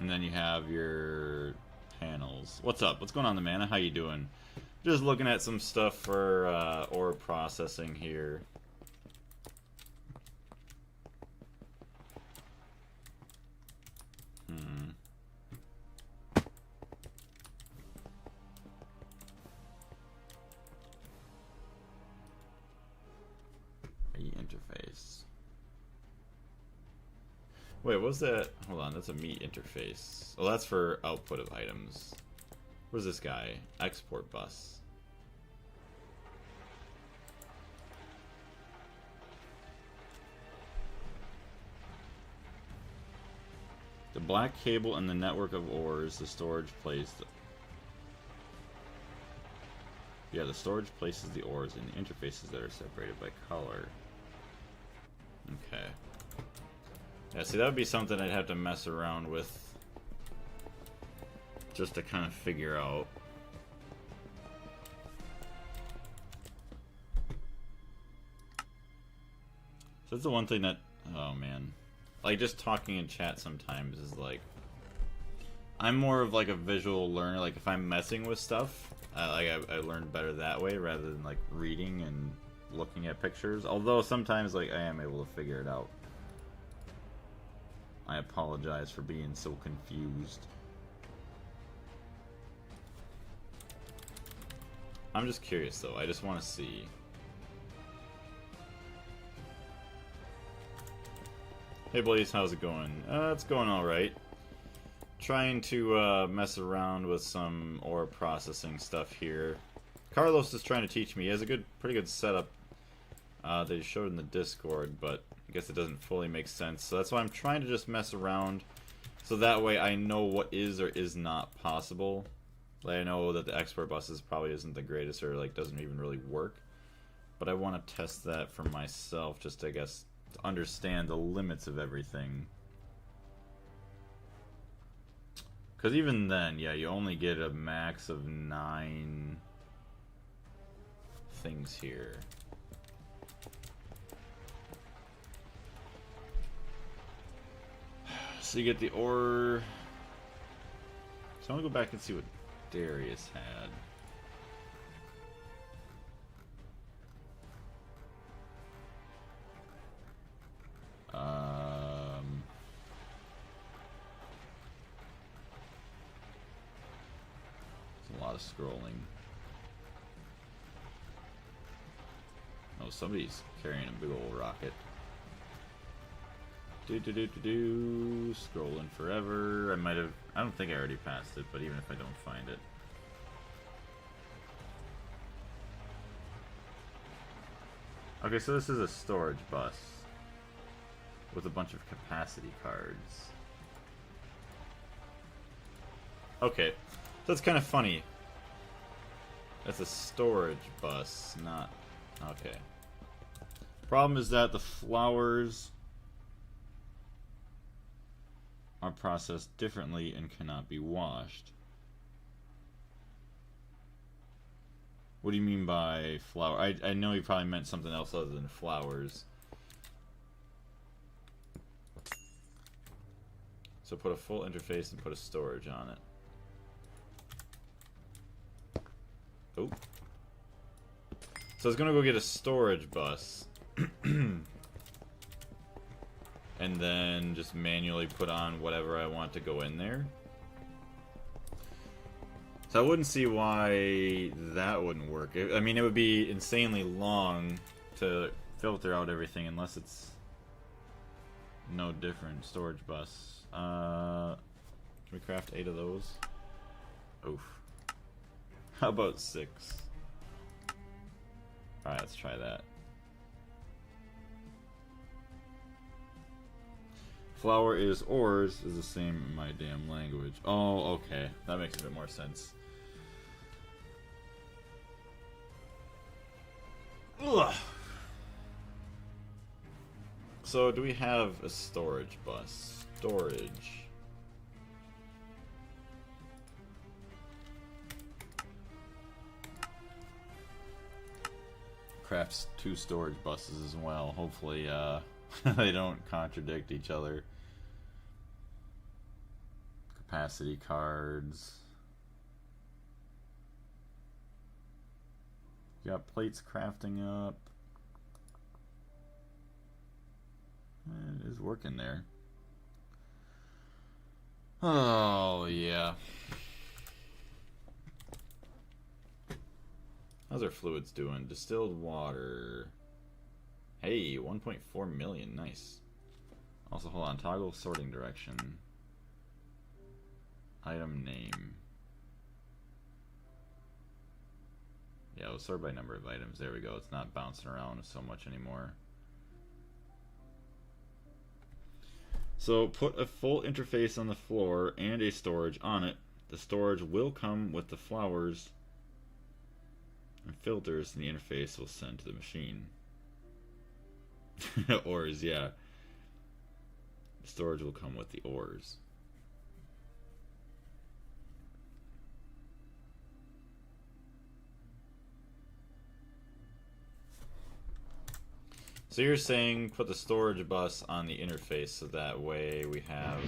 And then you have your panels. What's up? What's going on, the Mana? How you doing? Just looking at some stuff for ore processing here. Interface. Wait, what was that? Hold on, that's a meat interface. Oh, that's for output of items. Where's this guy? Export bus. The black cable and the network of ores, the storage place. Yeah, the storage places the ores in the interfaces that are separated by color. Okay. Yeah, see, that would be something I'd have to mess around with just to kind of figure out. So that's the one thing that, oh man, like just talking in chat sometimes is like, I'm more of like a visual learner. Like if I'm messing with stuff, I learn better that way rather than like reading and looking at pictures. Although sometimes like I am able to figure it out. I apologize for being so confused. I'm just curious though. I just want to see. Hey Blaze, how's it going? It's going alright. Trying to mess around with some ore processing stuff here. Carlos is trying to teach me. He has a pretty good setup that he showed in the Discord, but I guess it doesn't fully make sense. So that's why I'm trying to just mess around, so that way I know what is or is not possible. Like I know that the export buses probably isn't the greatest, or like doesn't even really work. But I want to test that for myself, just to, I guess, to understand the limits of everything. Because even then, yeah, you only get a max of 9 things here. So you get the ore. So I want to go back and see what Darius had. There's a lot of scrolling. Oh, somebody's carrying a big old rocket. Scrolling forever. I don't think I already passed it, but even if I don't find it. Okay, so this is a storage bus with a bunch of capacity cards. Okay, so it's kind of funny. That's a storage bus, not... Okay. Problem is that the flowers are processed differently and cannot be washed. What do you mean by flower? I know you probably meant something else other than flowers. So put a full interface and put a storage on it. Oh. So I was gonna go get a storage bus. And then just manually put on whatever I want to go in there. So I wouldn't see why that wouldn't work. I mean, it would be insanely long to filter out everything unless it's no different. Storage bus. Can we craft 8 of those? Oof. How about 6? Alright, let's try that. Flower is ores is the same in my damn language. Oh, okay. That makes a bit more sense. Ugh. So, do we have a storage bus? Storage. Crafts 2 storage buses as well. Hopefully, they don't contradict each other. Capacity cards. Got plates crafting up. It is working there. Oh, yeah. How's our fluids doing? Distilled water. Hey, 1.4 million. Nice. Also, hold on. Toggle sorting direction. Item name. Yeah, we'll sort by number of items. There we go. It's not bouncing around so much anymore. So, put a full interface on the floor and a storage on it. The storage will come with the flowers and filters, and the interface will send to the machine. Ores, yeah. The storage will come with the ores. So you're saying put the storage bus on the interface so that way we have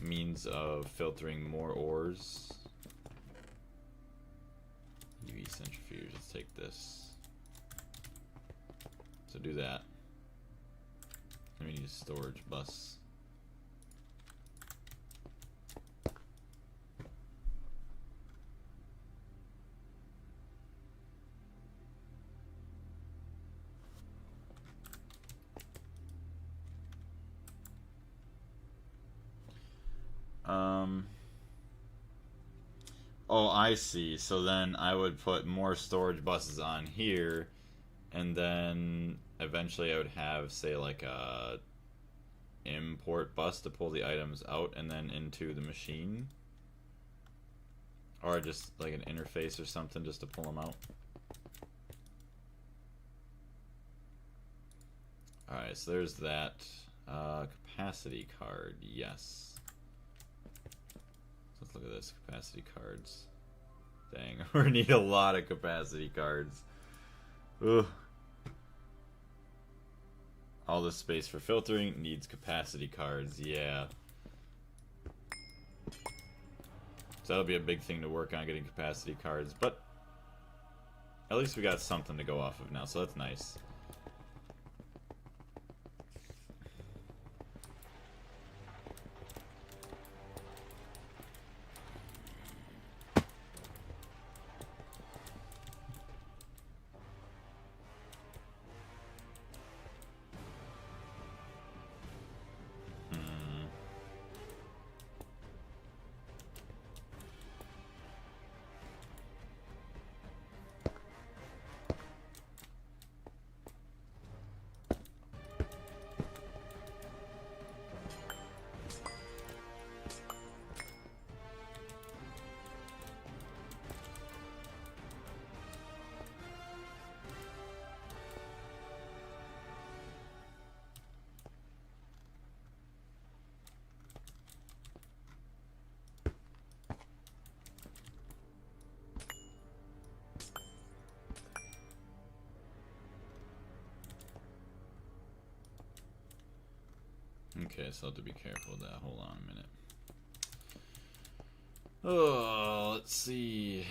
means of filtering more ores. UV centrifuge, let's take this. So do that. And we need a storage bus. Oh, I see. So then I would put more storage buses on here, and then eventually I would have, say, like a import bus to pull the items out and then into the machine. Or just like an interface or something just to pull them out. Alright, so there's that. Capacity card, yes. Let's look at this, capacity cards. Dang, we need a lot of capacity cards. Ugh. All this space for filtering needs capacity cards, yeah. So that'll be a big thing to work on, getting capacity cards, but at least we got something to go off of now, so that's nice. Okay, so I have to be careful of that. Hold on a minute. Oh, let's see.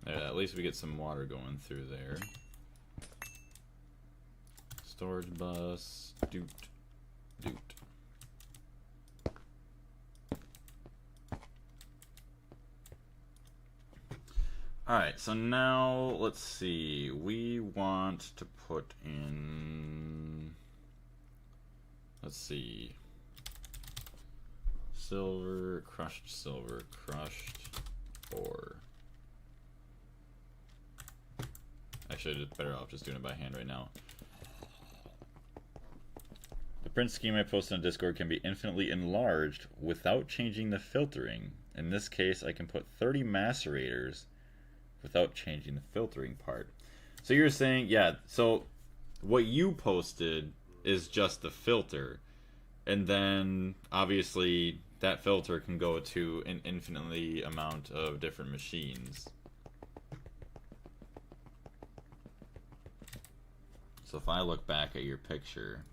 At least we get some water going through there. Storage bus, doot, doot. Alright, so now let's see. We want to put in, let's see, silver, crushed ore. Actually, I did better off just doing it by hand right now. The print scheme I posted on Discord can be infinitely enlarged without changing the filtering. In this case, I can put 30 macerators without changing the filtering part. So you're saying, yeah, so what you posted is just the filter. And then, obviously, that filter can go to an infinitely amount of different machines. So if I look back at your picture,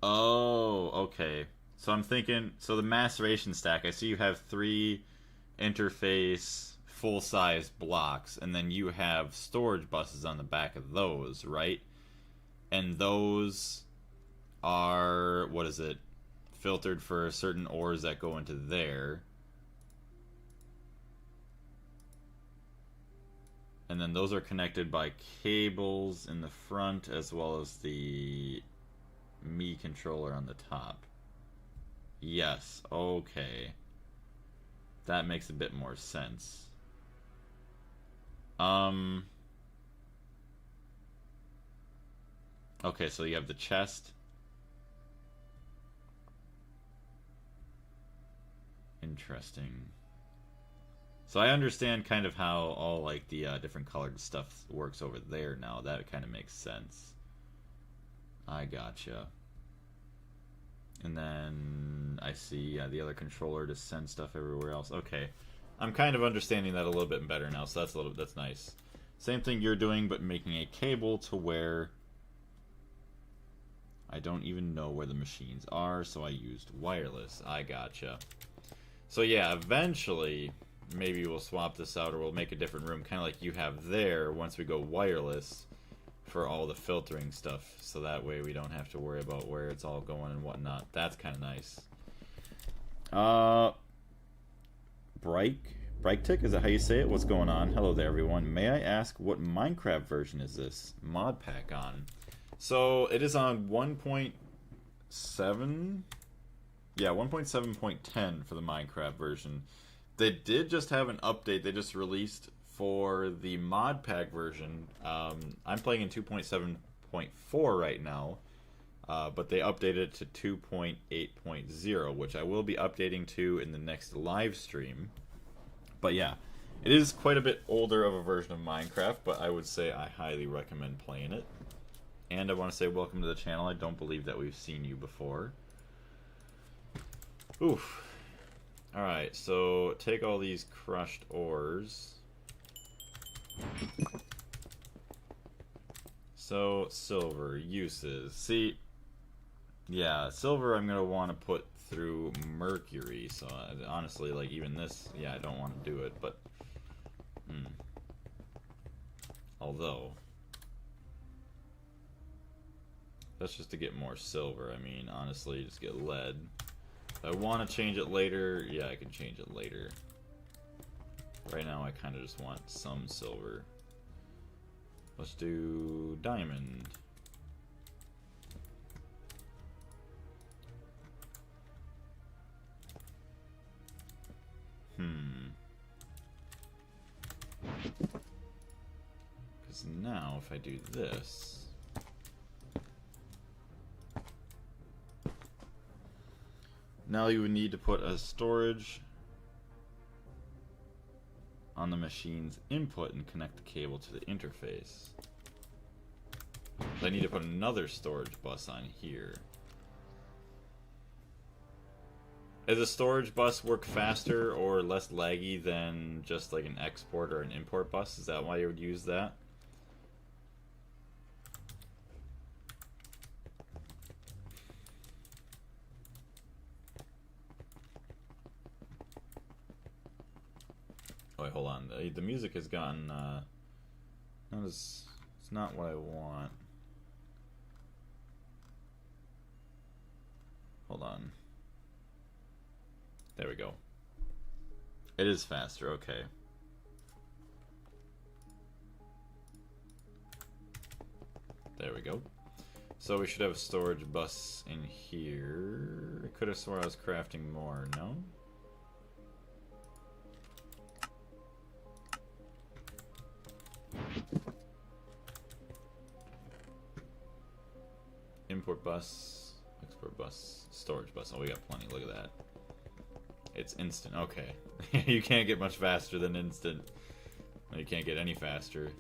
oh, okay. So I'm thinking, so the maceration stack, I see you have 3 interface full-size blocks, and then you have storage buses on the back of those, right? And those are, what is it, filtered for certain ores that go into there. And then those are connected by cables in the front as well as the Mi controller on the top. Yes, okay. That makes a bit more sense. Um. Okay, so you have the chest. Interesting. So I understand kind of how all like the different colored stuff works over there now. That kind of makes sense. I gotcha. And then I see the other controller to send stuff everywhere else. Okay, I'm kind of understanding that a little bit better now. So that's nice. Same thing you're doing, but making a cable to where I don't even know where the machines are. So I used wireless. I gotcha. So yeah, eventually maybe we'll swap this out, or we'll make a different room, kind of like you have there. Once we go wireless for all the filtering stuff, so that way we don't have to worry about where it's all going and whatnot. That's kind of nice. Gregtech, is that how you say it? What's going on? Hello there, everyone. May I ask what Minecraft version is this mod pack on? So it is on 1.7. Yeah, 1.7.10 for the Minecraft version. They did just have an update they just released for the mod pack version. I'm playing in 2.7.4 right now, but they updated it to 2.8.0, which I will be updating to in the next live stream. But yeah, it is quite a bit older of a version of Minecraft, but I would say I highly recommend playing it. And I want to say welcome to the channel. I don't believe that we've seen you before. Oof. Alright, so take all these crushed ores. So, silver, uses. See, yeah, silver I'm going to want to put through mercury. So, honestly, like, even this, yeah, I don't want to do it, but... Although... That's just to get more silver. I mean, honestly, just get lead. If I want to change it later, yeah, I can change it later. Right now, I kind of just want some silver. Let's do diamond. Because now, if I do this... Now you would need to put a storage on the machine's input and connect the cable to the interface. So I need to put another storage bus on here. Does a storage bus work faster or less laggy than just like an export or an import bus? Is that why you would use that? Wait, hold on. The music has gotten it's not what I want. Hold on. There we go. It is faster, okay. There we go. So we should have a storage bus in here. I could have sworn I was crafting more, no? Import bus, export bus, storage bus. Oh, we got plenty. Look at that. It's instant. Okay. You can't get much faster than instant. You can't get any faster.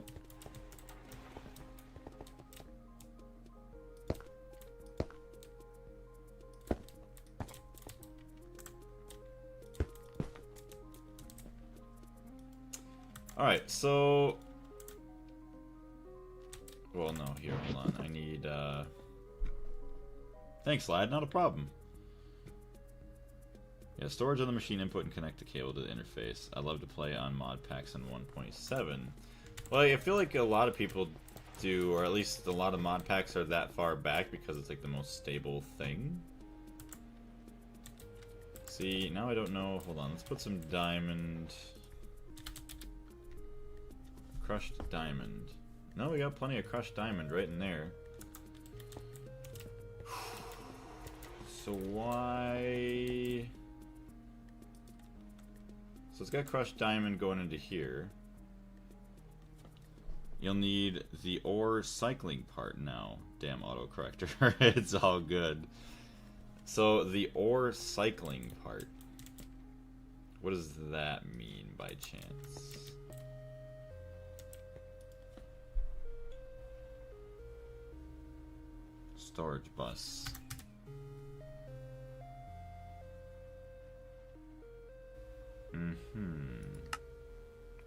Alright, so... Well, no, here, hold on. I need, Thanks, lad. Not a problem. Yeah, storage on the machine input and connect the cable to the interface. I love to play on mod packs in 1.7. Well, I feel like a lot of people do, or at least a lot of mod packs are that far back because it's like the most stable thing. See, now I don't know. Hold on, let's put some diamond. Crushed diamond. No, we got plenty of crushed diamond right in there. So why... So it's got crushed diamond going into here. You'll need the ore cycling part now. Damn autocorrector. It's all good. So the ore cycling part. What does that mean by chance? Storage bus.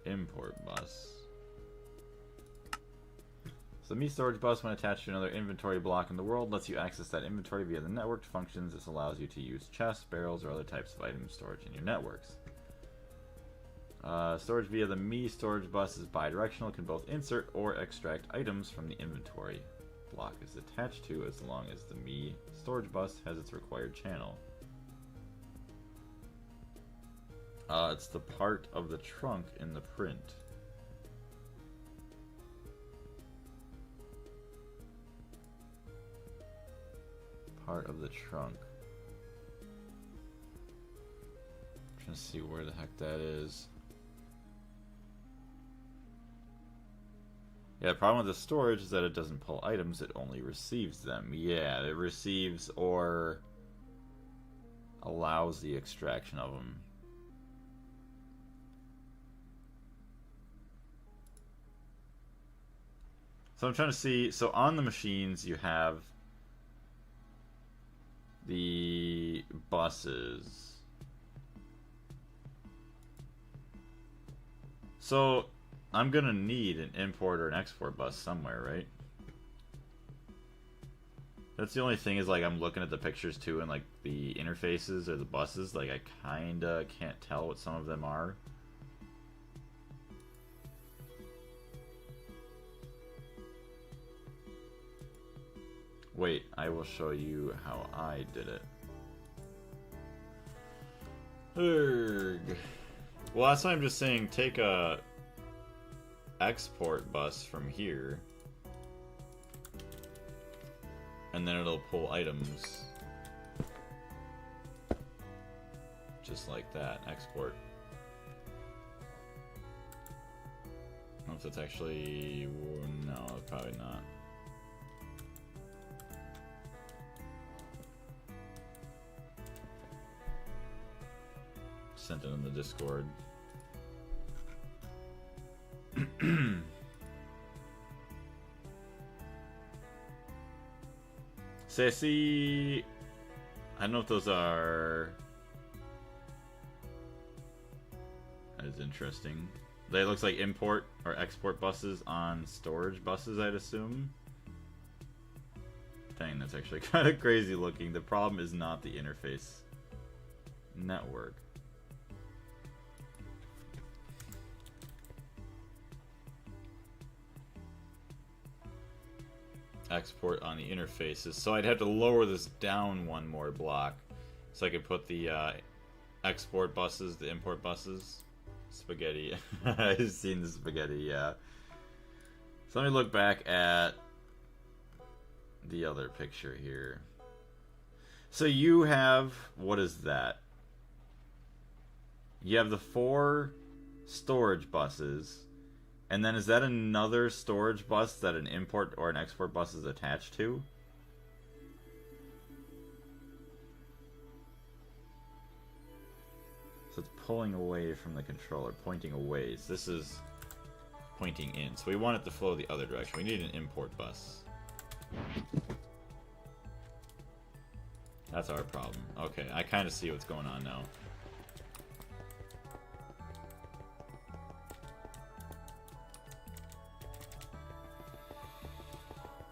Import bus. So the Me storage bus, when attached to another inventory block in the world, lets you access that inventory via the networked functions. This allows you to use chests, barrels, or other types of items storage in your networks. Storage via the Me storage bus is bidirectional. It can both insert or extract items from the inventory block is attached to, as long as the Me storage bus has its required channel. It's the part of the trunk in the print. Part of the trunk. I'm trying to see where the heck that is. Yeah, the problem with the storage is that it doesn't pull items, it only receives them. Yeah, it receives or allows the extraction of them. So I'm trying to see, so on the machines you have the buses. So I'm gonna need an import or an export bus somewhere, right? That's the only thing, is like I'm looking at the pictures too, and like the interfaces or the buses, like I kinda can't tell what some of them are. Wait, I will show you how I did it. Erg. Well, that's why I'm just saying take a export bus from here, and then it'll pull items just like that. Export. I don't know if that's actually... no, probably not. Sent it in the Discord. Sassy, I don't know if those are... That is interesting. They looks like import or export buses on storage buses, I'd assume. Dang, that's actually kind of crazy looking. The problem is not the interface network. Export on the interfaces, so I'd have to lower this down one more block so I could put the export buses, the import buses. Spaghetti. I've seen the spaghetti, yeah. So let me look back at the other picture here. So you have, what is that? You have the 4 storage buses. And then is that another storage bus that an import or an export bus is attached to? So it's pulling away from the controller, pointing away. So this is pointing in. So we want it to flow the other direction. We need an import bus. That's our problem. Okay, I kind of see what's going on now.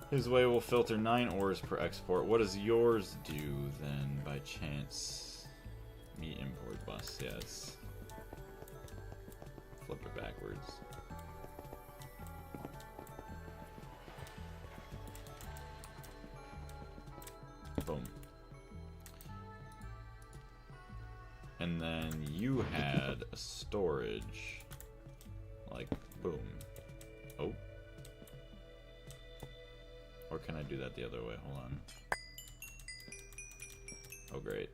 His way will filter 9 ores per export. What does yours do then, by chance? Me import bus, yes. Flip it backwards. Boom. And then you had a storage. Like, boom. Oh. Or can I do that the other way? Hold on. Oh, great.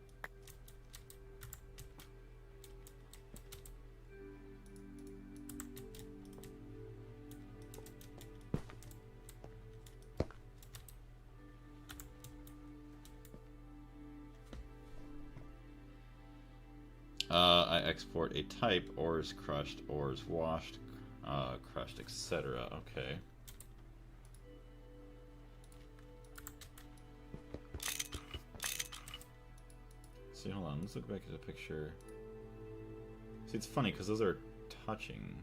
I export a type, ores crushed, ores washed, crushed, etc. Okay. See, hold on, let's look back at the picture. See, it's funny because those are touching.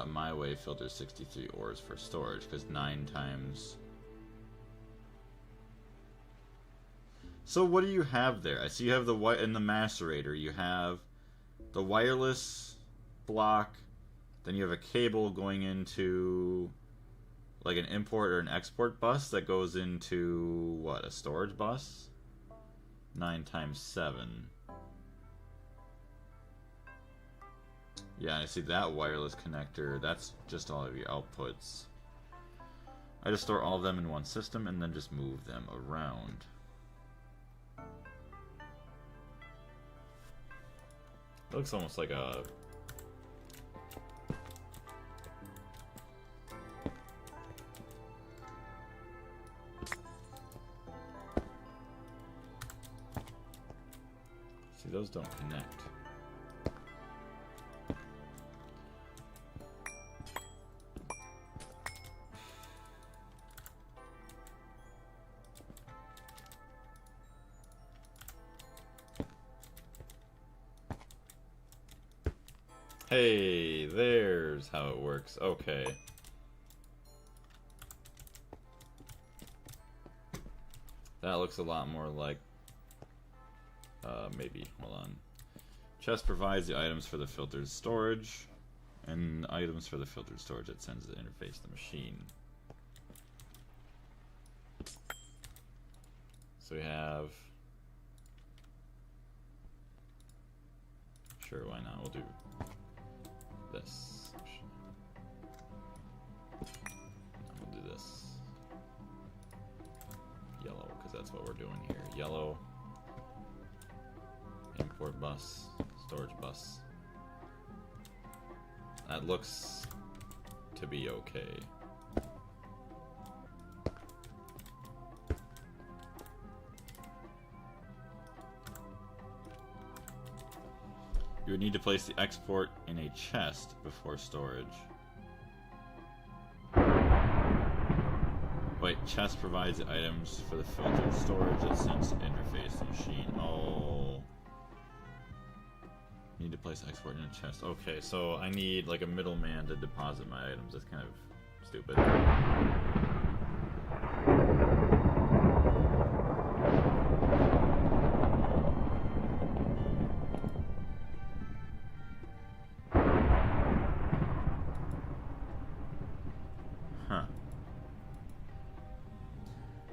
My way filters 63 ores for storage because 9 times. So what do you have there? I see you have the in the macerator. You have the wireless block. Then you have a cable going into like an import or an export bus that goes into what, a storage bus? 9 times 7. Yeah, I see that wireless connector. That's just all of your outputs. I just store all of them in one system and then just move them around. It looks almost like a... See, those don't connect. Hey, there's how it works. Okay. That looks a lot more like... maybe. Hold on. Chest provides the items for the filtered storage, and items for the filtered storage that sends the interface to the machine. So we have... Sure, why not? We'll do this. We'll do this. Yellow, because that's what we're doing here. Yellow. Import bus. Storage bus. That looks to be okay. You would need to place the export in a chest before storage. Wait, chest provides the items for the filtered storage that sends to interface the machine. Oh. Need to place export in a chest. Okay, so I need like a middleman to deposit my items. That's kind of stupid.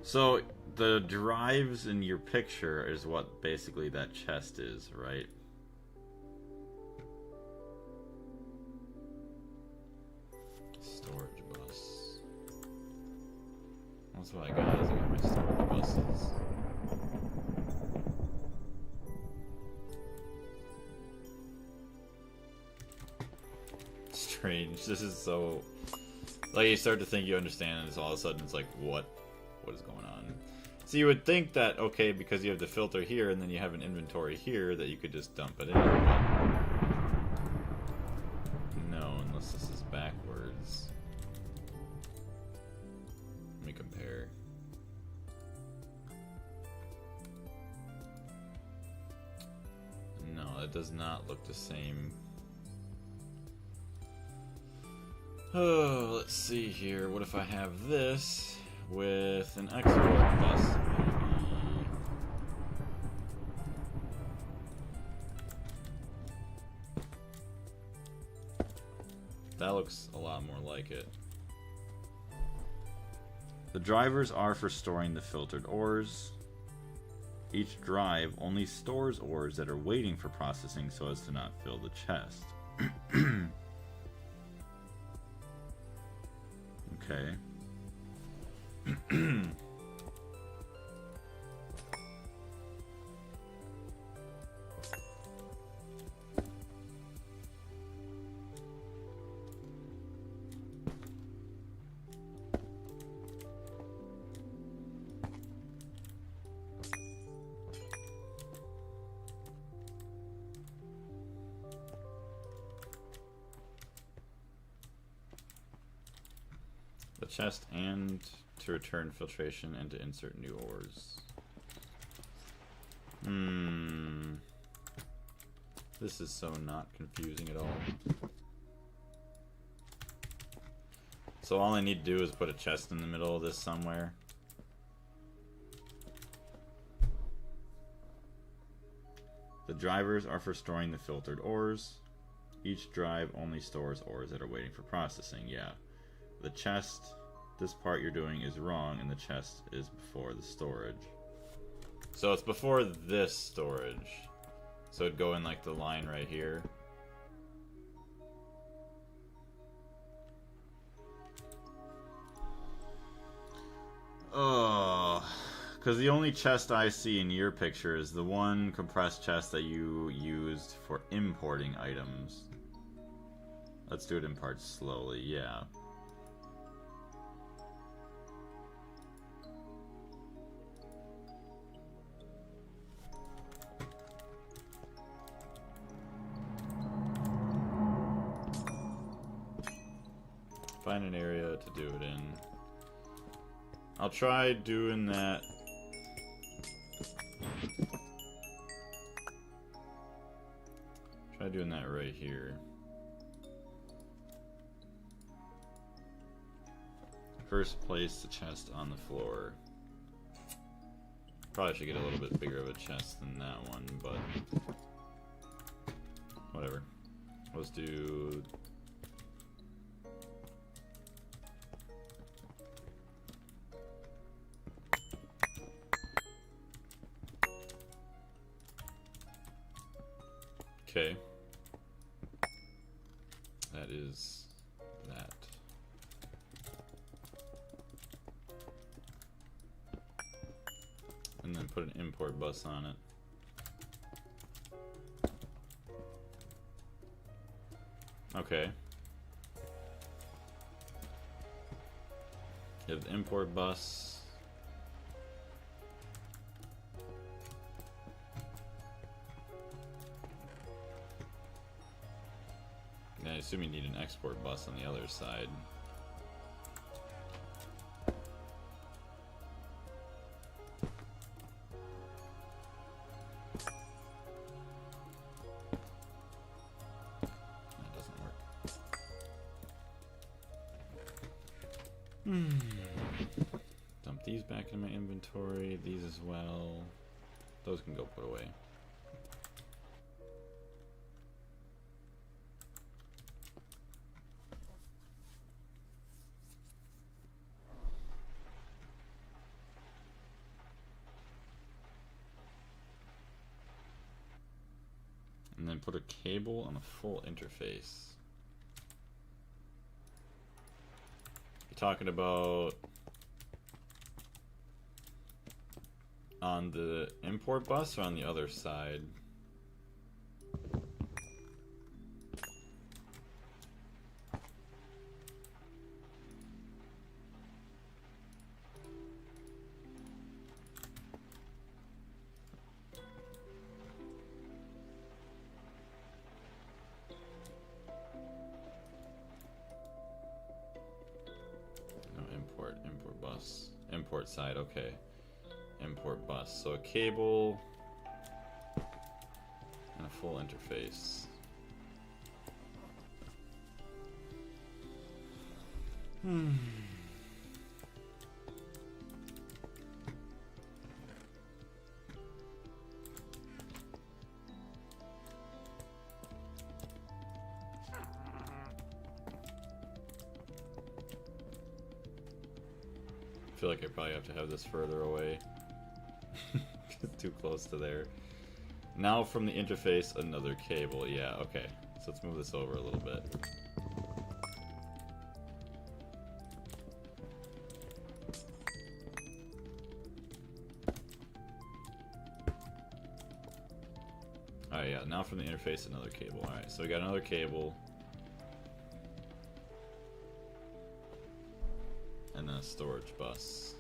So, the drives in your picture is what basically that chest is, right? Storage bus. That's what I got, is I got my storage buses. Strange. This is so... Like, you start to think you understand, and all of a sudden it's like, what is going on? So you would think that, okay, because you have the filter here and then you have an inventory here, that you could just dump it in, but no, unless this is backwards. Let me compare. No, it does not look the same. Oh, let's see here. What if I have this with an export bus, maybe? That looks a lot more like it. The drivers are for storing the filtered ores. Each drive only stores ores that are waiting for processing so as to not fill the chest. Okay. The chest and to return filtration and to insert new ores. This is so not confusing at all. So all I need to do is put a chest in the middle of this somewhere. The drivers are for storing the filtered ores. Each drive only stores ores that are waiting for processing. Yeah. The chest, this part you're doing is wrong, and the chest is before the storage. So it's before this storage. So it'd go in like the line right here. Oh, because the only chest I see in your picture is the one compressed chest that you used for importing items. Let's do it in parts slowly, yeah. Find an area to do it in. I'll try doing that. Try doing that right here. First, place the chest on the floor. Probably should get a little bit bigger of a chest than that one, but whatever. Let's do. Okay. That is that. And then put an import bus on it. Okay. You have the import bus. I assume you need an export bus on the other side. That doesn't work. Dump these back in my inventory, these as well. Those can go put away. And then put a cable on a full interface. You're talking about on the import bus or on the other side? Import side, okay. Import bus. So a cable and a full interface. I feel like I probably have to have this further away. It's too close to there. Now from the interface, another cable. Yeah, okay. So let's move this over a little bit. Alright, yeah, now from the interface, another cable. Alright, so we got another cable. And then a storage bus.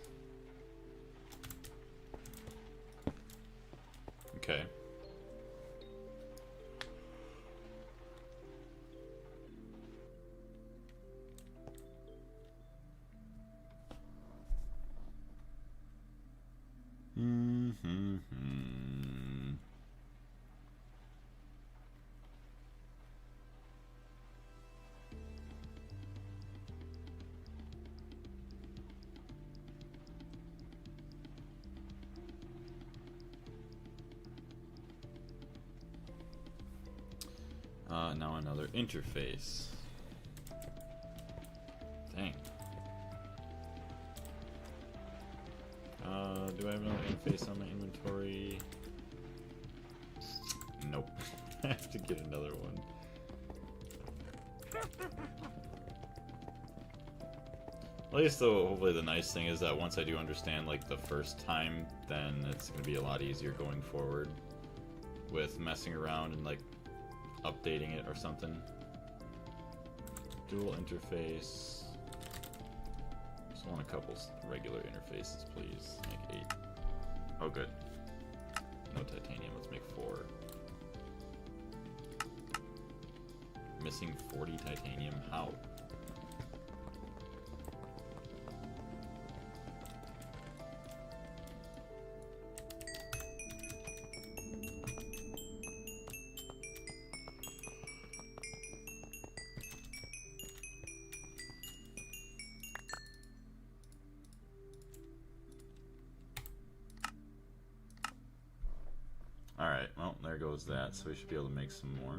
Okay. Now another interface. Dang. Do I have another interface on my inventory? Nope. I have to get another one. At least, though, hopefully the nice thing is that once I do understand, like, the first time, then it's going to be a lot easier going forward with messing around and, like, updating it or something. Dual interface. Just want a couple regular interfaces, please. Make 8. Oh, good. No titanium. Let's make 4. Missing 40 titanium? How? Alright, well, there goes that, so we should be able to make some more.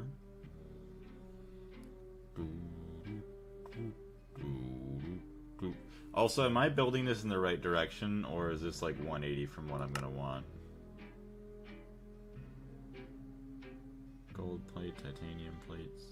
Also, am I building this in the right direction, or is this like 180 from what I'm going to want? Gold plate, titanium plates.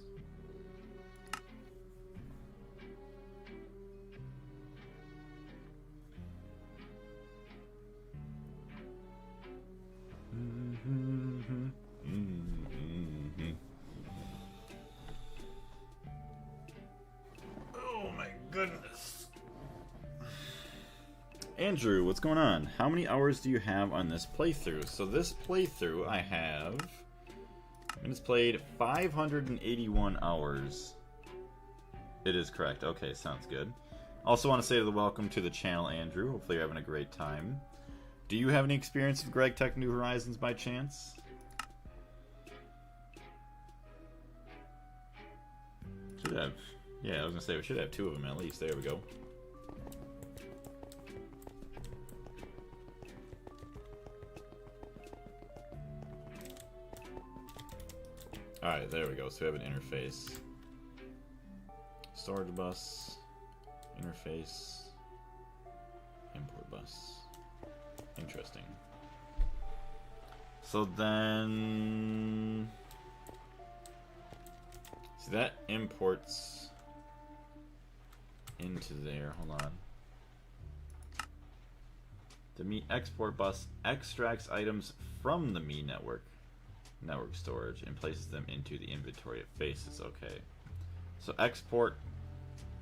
Oh my goodness. Andrew, what's going on? How many hours do you have on this playthrough? So this playthrough I have, and it's played 581 hours. It is correct. Okay, sounds good. Also want to say welcome to the channel, Andrew. Hopefully you're having a great time. Do you have any experience with Gregtech New Horizons by chance? Should have. Yeah, I was gonna say we should have 2 of them at least. There we go. Alright, there we go. So we have an interface. Storage bus. Interface. Import bus. Interesting. So then... See, that imports into there. Hold on. The Me export bus extracts items from the Me network storage and places them into the inventory of faces. Okay. So export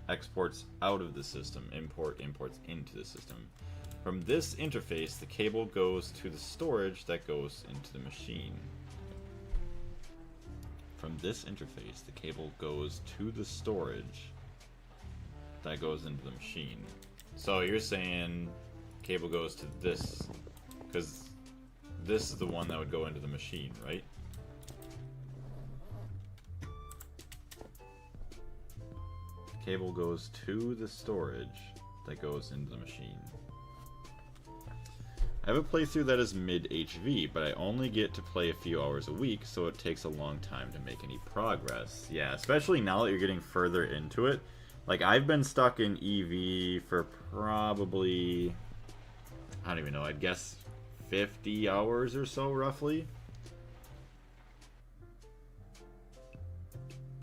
exports out of the system. Import imports into the system. From this interface, the cable goes to the storage that goes into the machine. From this interface, the cable goes to the storage that goes into the machine. So you're saying cable goes to this, because this is the one that would go into the machine, right? The cable goes to the storage that goes into the machine. I have a playthrough that is mid-HV, but I only get to play a few hours a week, so it takes a long time to make any progress. Yeah, especially now that you're getting further into it. Like, I've been stuck in EV for probably, I don't even know, I'd guess 50 hours or so, roughly.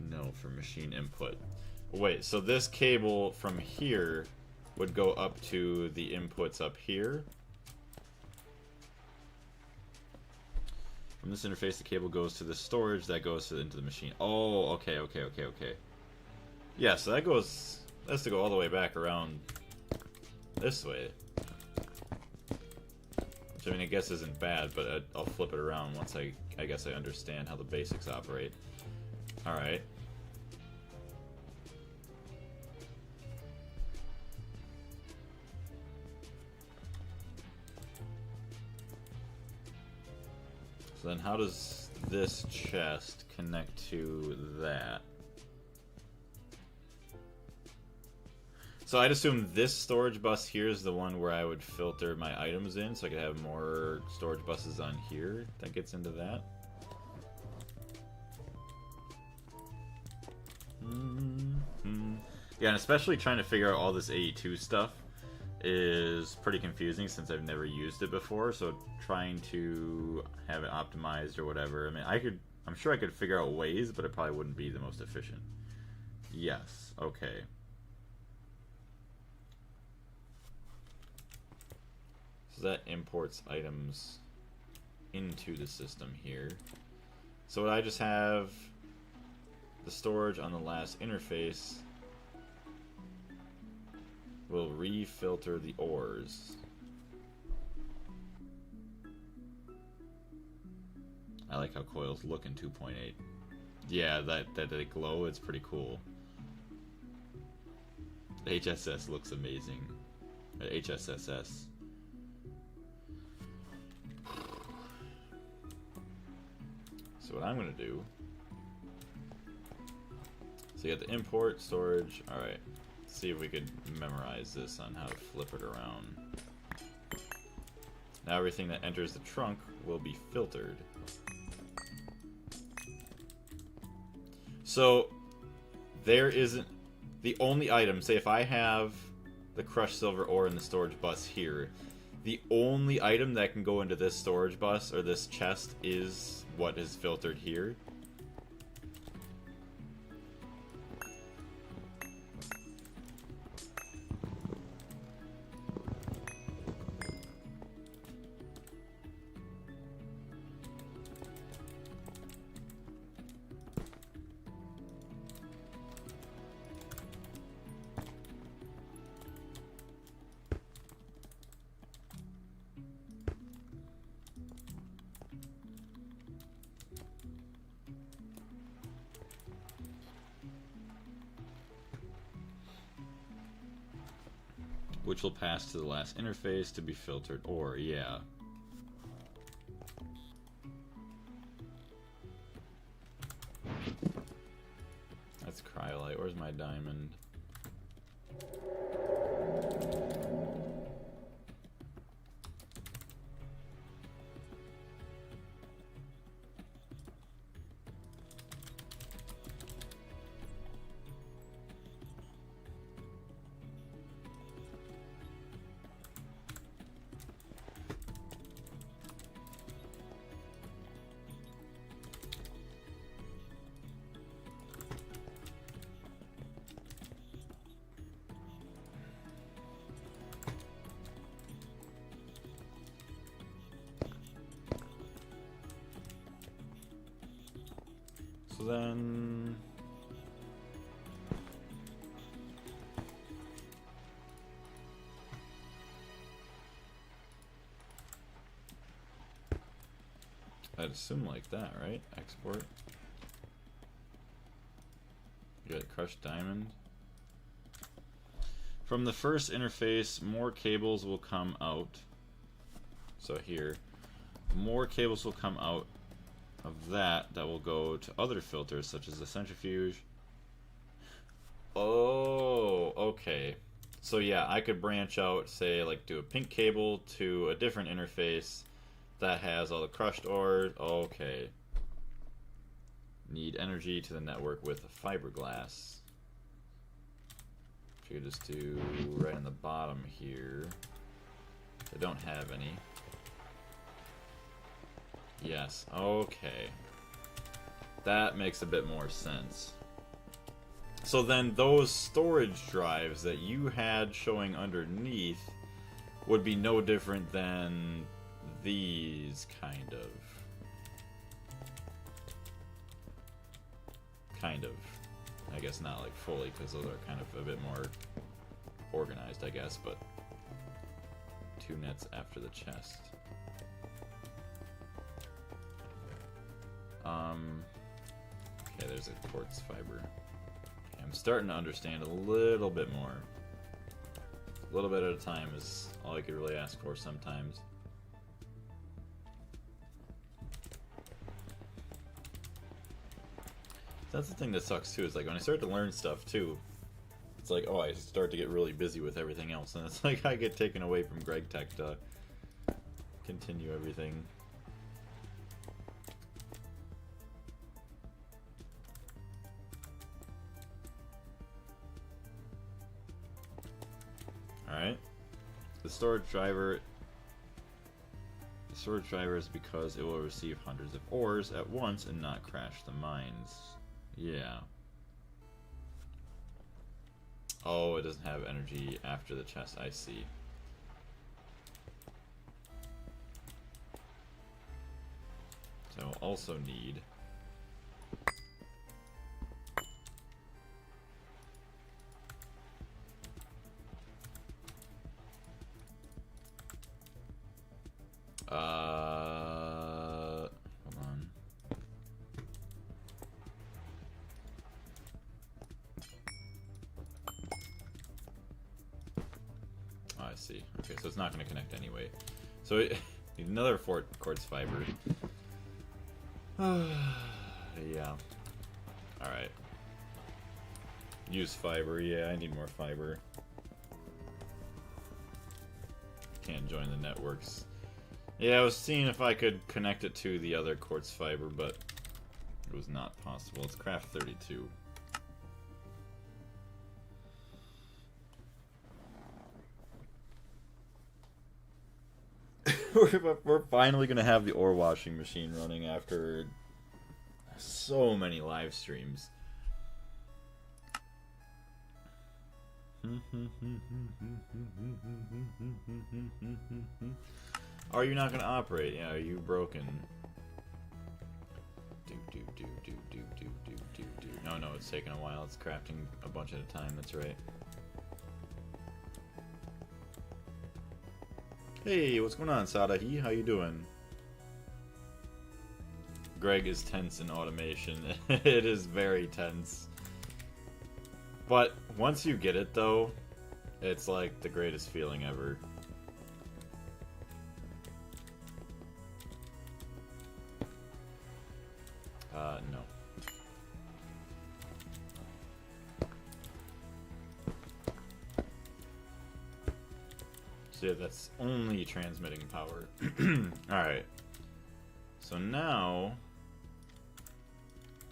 No, for machine input. Wait, so this cable from here would go up to the inputs up here? From this interface, the cable goes to the storage that goes into the machine. Oh, okay. Yeah, so that has to go all the way back around this way. Which, I mean, I guess isn't bad, but I'll flip it around once I guess I understand how the basics operate. Alright. So then how does this chest connect to that? So I'd assume this storage bus here is the one where I would filter my items in, so I could have more storage buses on here that gets into that. Yeah, and especially trying to figure out all this AE2 stuff is pretty confusing since I've never used it before. So trying to have it optimized or whatever. I mean, I'm sure I could figure out ways, but it probably wouldn't be the most efficient. Yes. Okay. So that imports items into the system here. So I just have the storage on the last interface will refilter the ores. I like how coils look in 2.8. Yeah, that they glow, it's pretty cool. The HSS looks amazing. HSSS. So what I'm gonna do, so you got the import, storage, alright. See if we could memorize this on how to flip it around. Now everything that enters the trunk will be filtered. So there isn't the only item, say if I have the crushed silver ore in the storage bus here, the only item that can go into this storage bus or this chest is what is filtered here. Which will pass to the last interface to be filtered ore, yeah. That's cryolite. Where's my diamond? So then... I'd assume like that, right? Export. You got crushed diamond. From the first interface, more cables will come out. So here, more cables will come out of that will go to other filters such as the centrifuge. Oh, okay. So yeah, I could branch out, say like do a pink cable to a different interface that has all the crushed ore. Okay. Need energy to the network with a fiberglass. Which you could just do right on the bottom here. I don't have any. Yes, okay. That makes a bit more sense. So then those storage drives that you had showing underneath would be no different than these, kind of. Kind of. I guess not like fully, because those are kind of a bit more organized, I guess, but 2 nets after the chest. Okay, there's a quartz fiber. Okay, I'm starting to understand a little bit more. A little bit at a time is all I could really ask for sometimes. That's the thing that sucks too, is like when I start to learn stuff too, it's like, oh, I start to get really busy with everything else, and it's like I get taken away from Gregtech to continue everything. Alright. The storage driver... The storage driver is because it will receive hundreds of ores at once and not crash the mines. Yeah. Oh, it doesn't have energy after the chest, I see. So I'll also need... hold on. Oh, I see. Okay, so it's not going to connect anyway. So it, need another quartz fiber. Yeah. Alright. Use fiber. Yeah, I need more fiber. Can't join the networks. Yeah, I was seeing if I could connect it to the other quartz fiber, but it was not possible. It's craft 32. We're finally gonna have the ore washing machine running after so many live streams. Are you not gonna operate? Yeah, are you broken? No, it's taking a while. It's crafting a bunch at a time. That's right. Hey, what's going on, Sadahi? How you doing? Greg is tense in automation. It is very tense. But once you get it, though, it's like the greatest feeling ever. No. So yeah, that's only transmitting power. Alright. So now,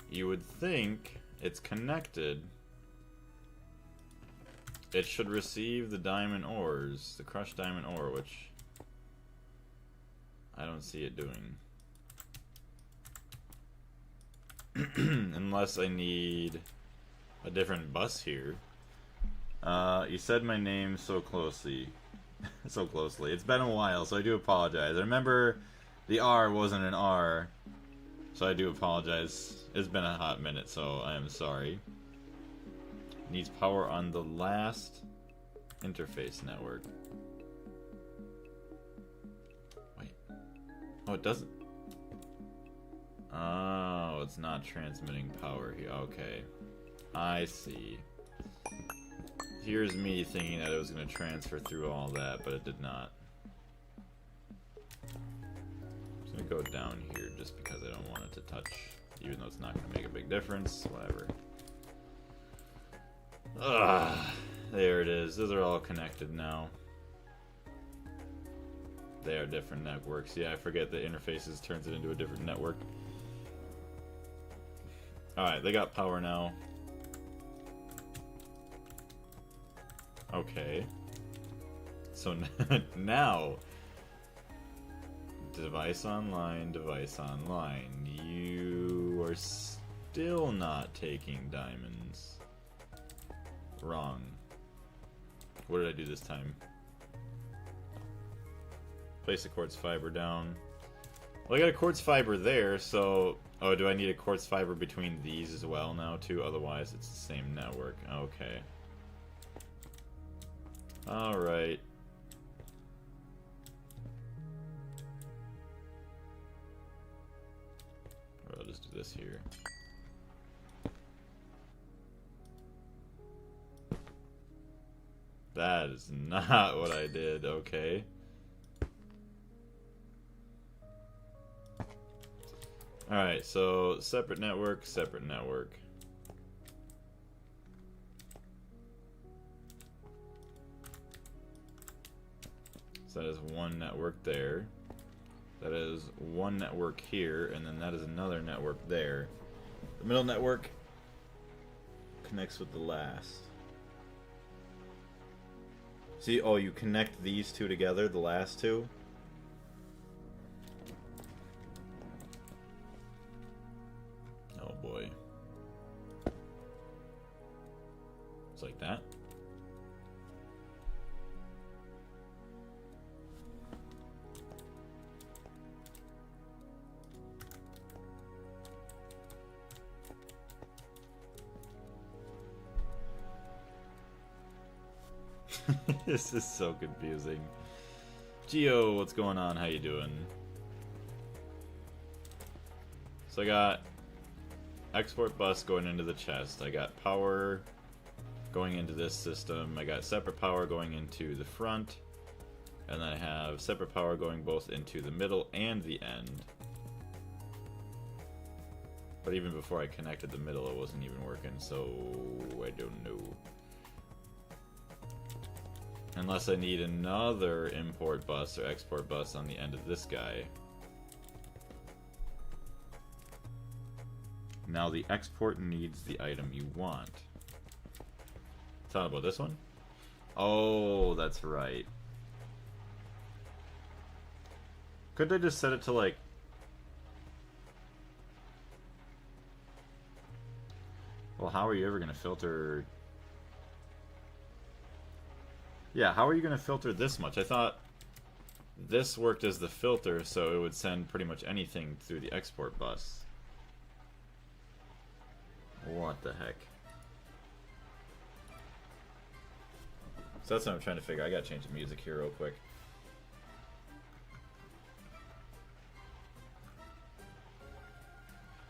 you would think it's connected. It should receive the diamond ores, the crushed diamond ore, which I don't see it doing. Unless I need a different bus here. You said my name so closely. So closely. It's been a while, so I do apologize. I remember the R wasn't an R, so I do apologize. It's been a hot minute, so I am sorry. Needs power on the last interface network. Wait. Oh, it doesn't. Oh, it's not transmitting power here. Okay. I see. Here's me thinking that it was going to transfer through all that, but it did not. I'm just going to go down here just because I don't want it to touch, even though it's not going to make a big difference. Whatever. Ugh. There it is. Those are all connected now. They are different networks. Yeah, I forget the interfaces turns it into a different network. Alright, they got power now. Okay. So now, device online, you are still not taking diamonds. Wrong. What did I do this time? Place a quartz fiber down. Well, I got a quartz fiber there, so... Oh, do I need a quartz fiber between these as well now, too? Otherwise, it's the same network. Okay. Alright. I'll just do this here. That is not what I did, okay. Alright, so separate network, separate network. So that is one network there. That is one network here, and then that is another network there. The middle network connects with the last. See, oh, you connect these two together, the last two. Oh boy. It's like that. This is so confusing. Geo, what's going on? How you doing? So I got export bus going into the chest. I got power going into this system. I got separate power going into the front. And then I have separate power going both into the middle and the end. But even before I connected the middle, it wasn't even working, so I don't know. Unless I need another import bus or export bus on the end of this guy. Now the export needs the item you want. Thought about this one? Oh, that's right. Couldn't I just set it to like... Well, how are you ever going to filter... Yeah, how are you going to filter this much? I thought this worked as the filter, so it would send pretty much anything through the export bus. What the heck? So that's what I'm trying to figure. I gotta change the music here real quick.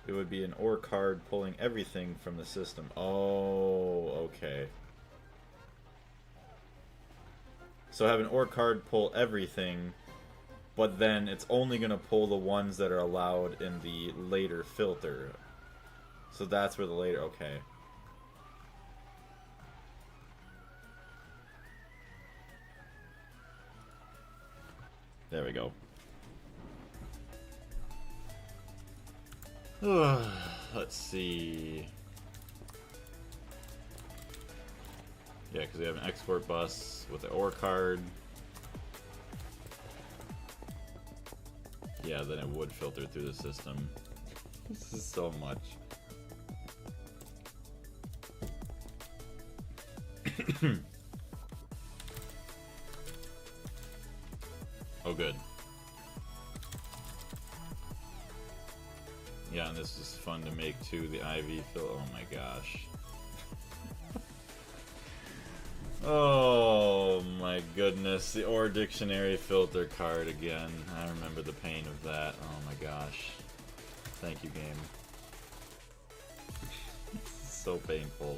It would be an OR card pulling everything from the system. Oh, okay. So have an OR card pull everything, but then it's only going to pull the ones that are allowed in the later filter. So that's where the later... Okay. There we go. Let's see... Yeah, because we have an export bus with the OR card. Yeah, then it would filter through the system. This is so much. Oh, good. Yeah, and this is fun to make too, the IV fill. Oh my gosh. Oh my goodness, the OR dictionary filter card again. I remember the pain of that. Oh my gosh. Thank you, game. This is so painful.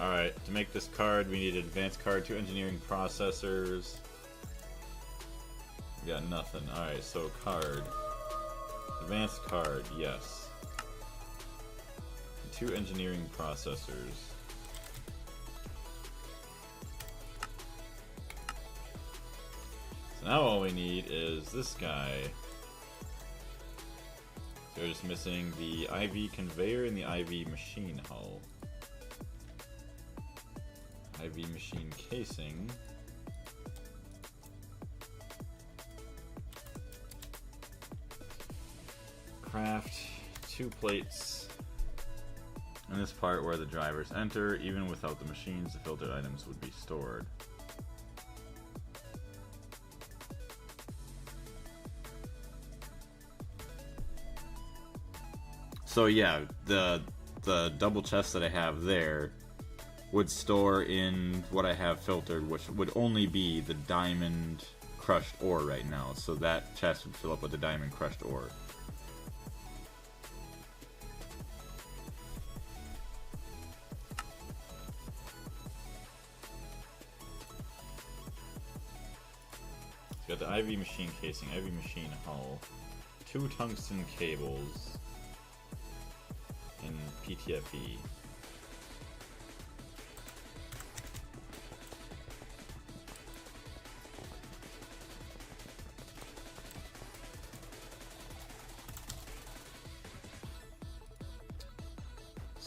Alright, to make this card we need an advanced card, 2 engineering processors. We got nothing. Alright, so card. Advanced card, yes. 2 engineering processors. So now all we need is this guy. So we're just missing the IV conveyor and the IV machine hull. IV machine casing. Craft 2 plates. In this part where the drivers enter, even without the machines, the filtered items would be stored. So yeah, the double chest that I have there would store in what I have filtered, which would only be the diamond crushed ore right now. So that chest would fill up with the diamond crushed ore. Got the IV machine casing, IV machine hull, 2 tungsten cables, and PTFE.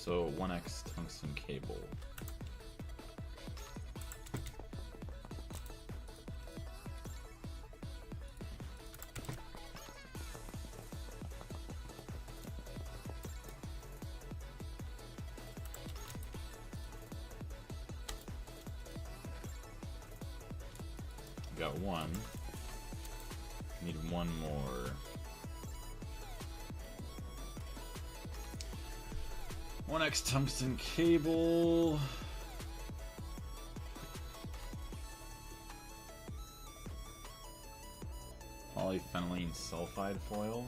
So 1x tungsten cable. Got one. Need one more. 1x tungsten cable. Polyphenylene sulfide foil.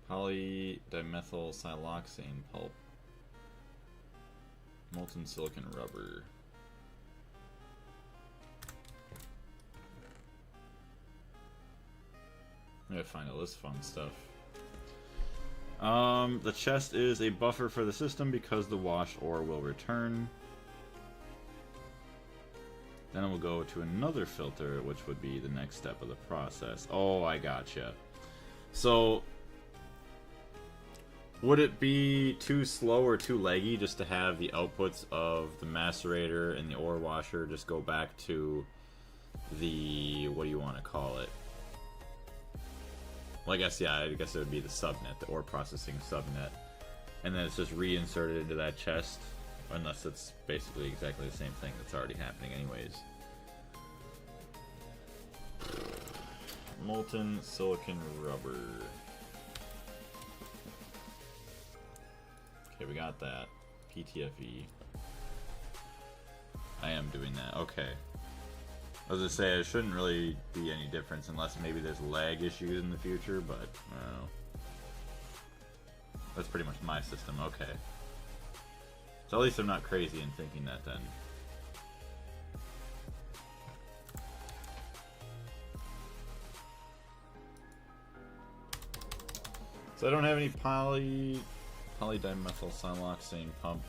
Polydimethyl siloxane pulp. Molten silicon rubber. I gotta find all this fun stuff. The chest is a buffer for the system because the wash ore will return. Then it will go to another filter, which would be the next step of the process. Oh, I gotcha. So, would it be too slow or too laggy just to have the outputs of the macerator and the ore washer just go back to the, what do you want to call it? Well, I guess it would be the subnet, the ore processing subnet. And then it's just reinserted into that chest, unless it's basically exactly the same thing that's already happening anyways. Molten silicon rubber. Okay, we got that. PTFE. I am doing that. Okay. I was gonna say, it shouldn't really be any difference unless maybe there's lag issues in the future, but I don't know. That's pretty much my system. Okay. So at least I'm not crazy in thinking that then. So I don't have any polydimethyl siloxane pump,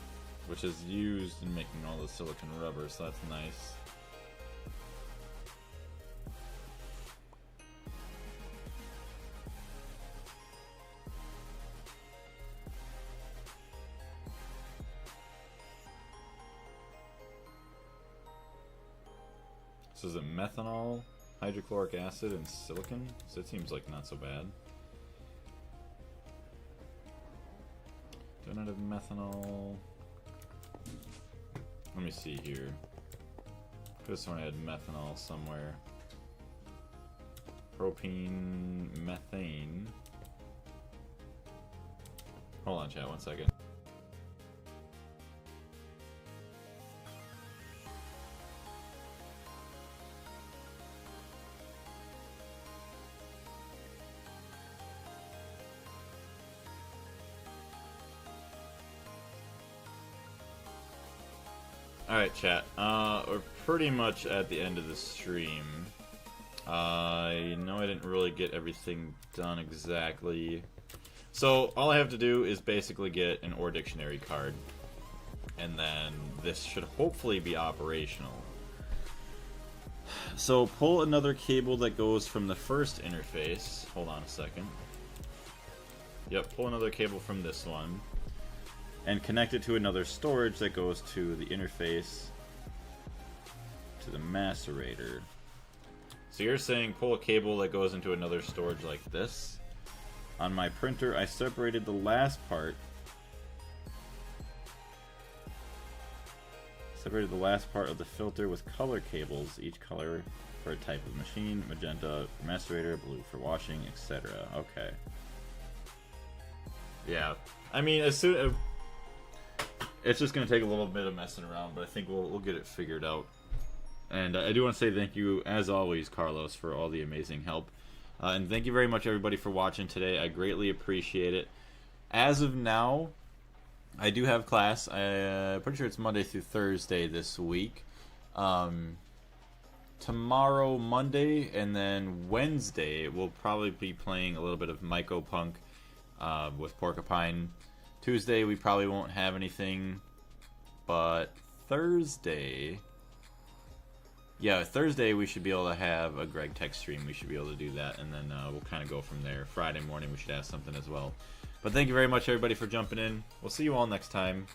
which is used in making all the silicon rubber, so that's nice. So is it methanol, hydrochloric acid, and silicon? So it seems like not so bad. Do I not have methanol? Let me see here. This one had methanol somewhere. Propene, methane. Hold on, chat, 1 second. Alright, chat. We're pretty much at the end of the stream. I know I didn't really get everything done exactly. So, all I have to do is basically get an ore dictionary card. And then this should hopefully be operational. So, pull another cable that goes from the first interface. Hold on a second. Yep, pull another cable from this one. And connect it to another storage that goes to the interface to the macerator. So you're saying pull a cable that goes into another storage like this. On my printer, I separated the last part. Separated the last part of the filter with color cables, each color for a type of machine, magenta for macerator, blue for washing, etc. Okay. Yeah, I mean, as soon it's just going to take a little bit of messing around, but I think we'll get it figured out. And I do want to say thank you, as always, Carlos, for all the amazing help. And thank you very much, everybody, for watching today. I greatly appreciate it. As of now, I do have class. I'm pretty sure it's Monday through Thursday this week. Tomorrow, Monday, and then Wednesday, we'll probably be playing a little bit of Mycopunk with Porcupine. Tuesday, we probably won't have anything, but Thursday, yeah, Thursday we should be able to have a Gregtech stream. We should be able to do that, and then we'll kind of go from there. Friday morning we should have something as well. But thank you very much, everybody, for jumping in. We'll see you all next time.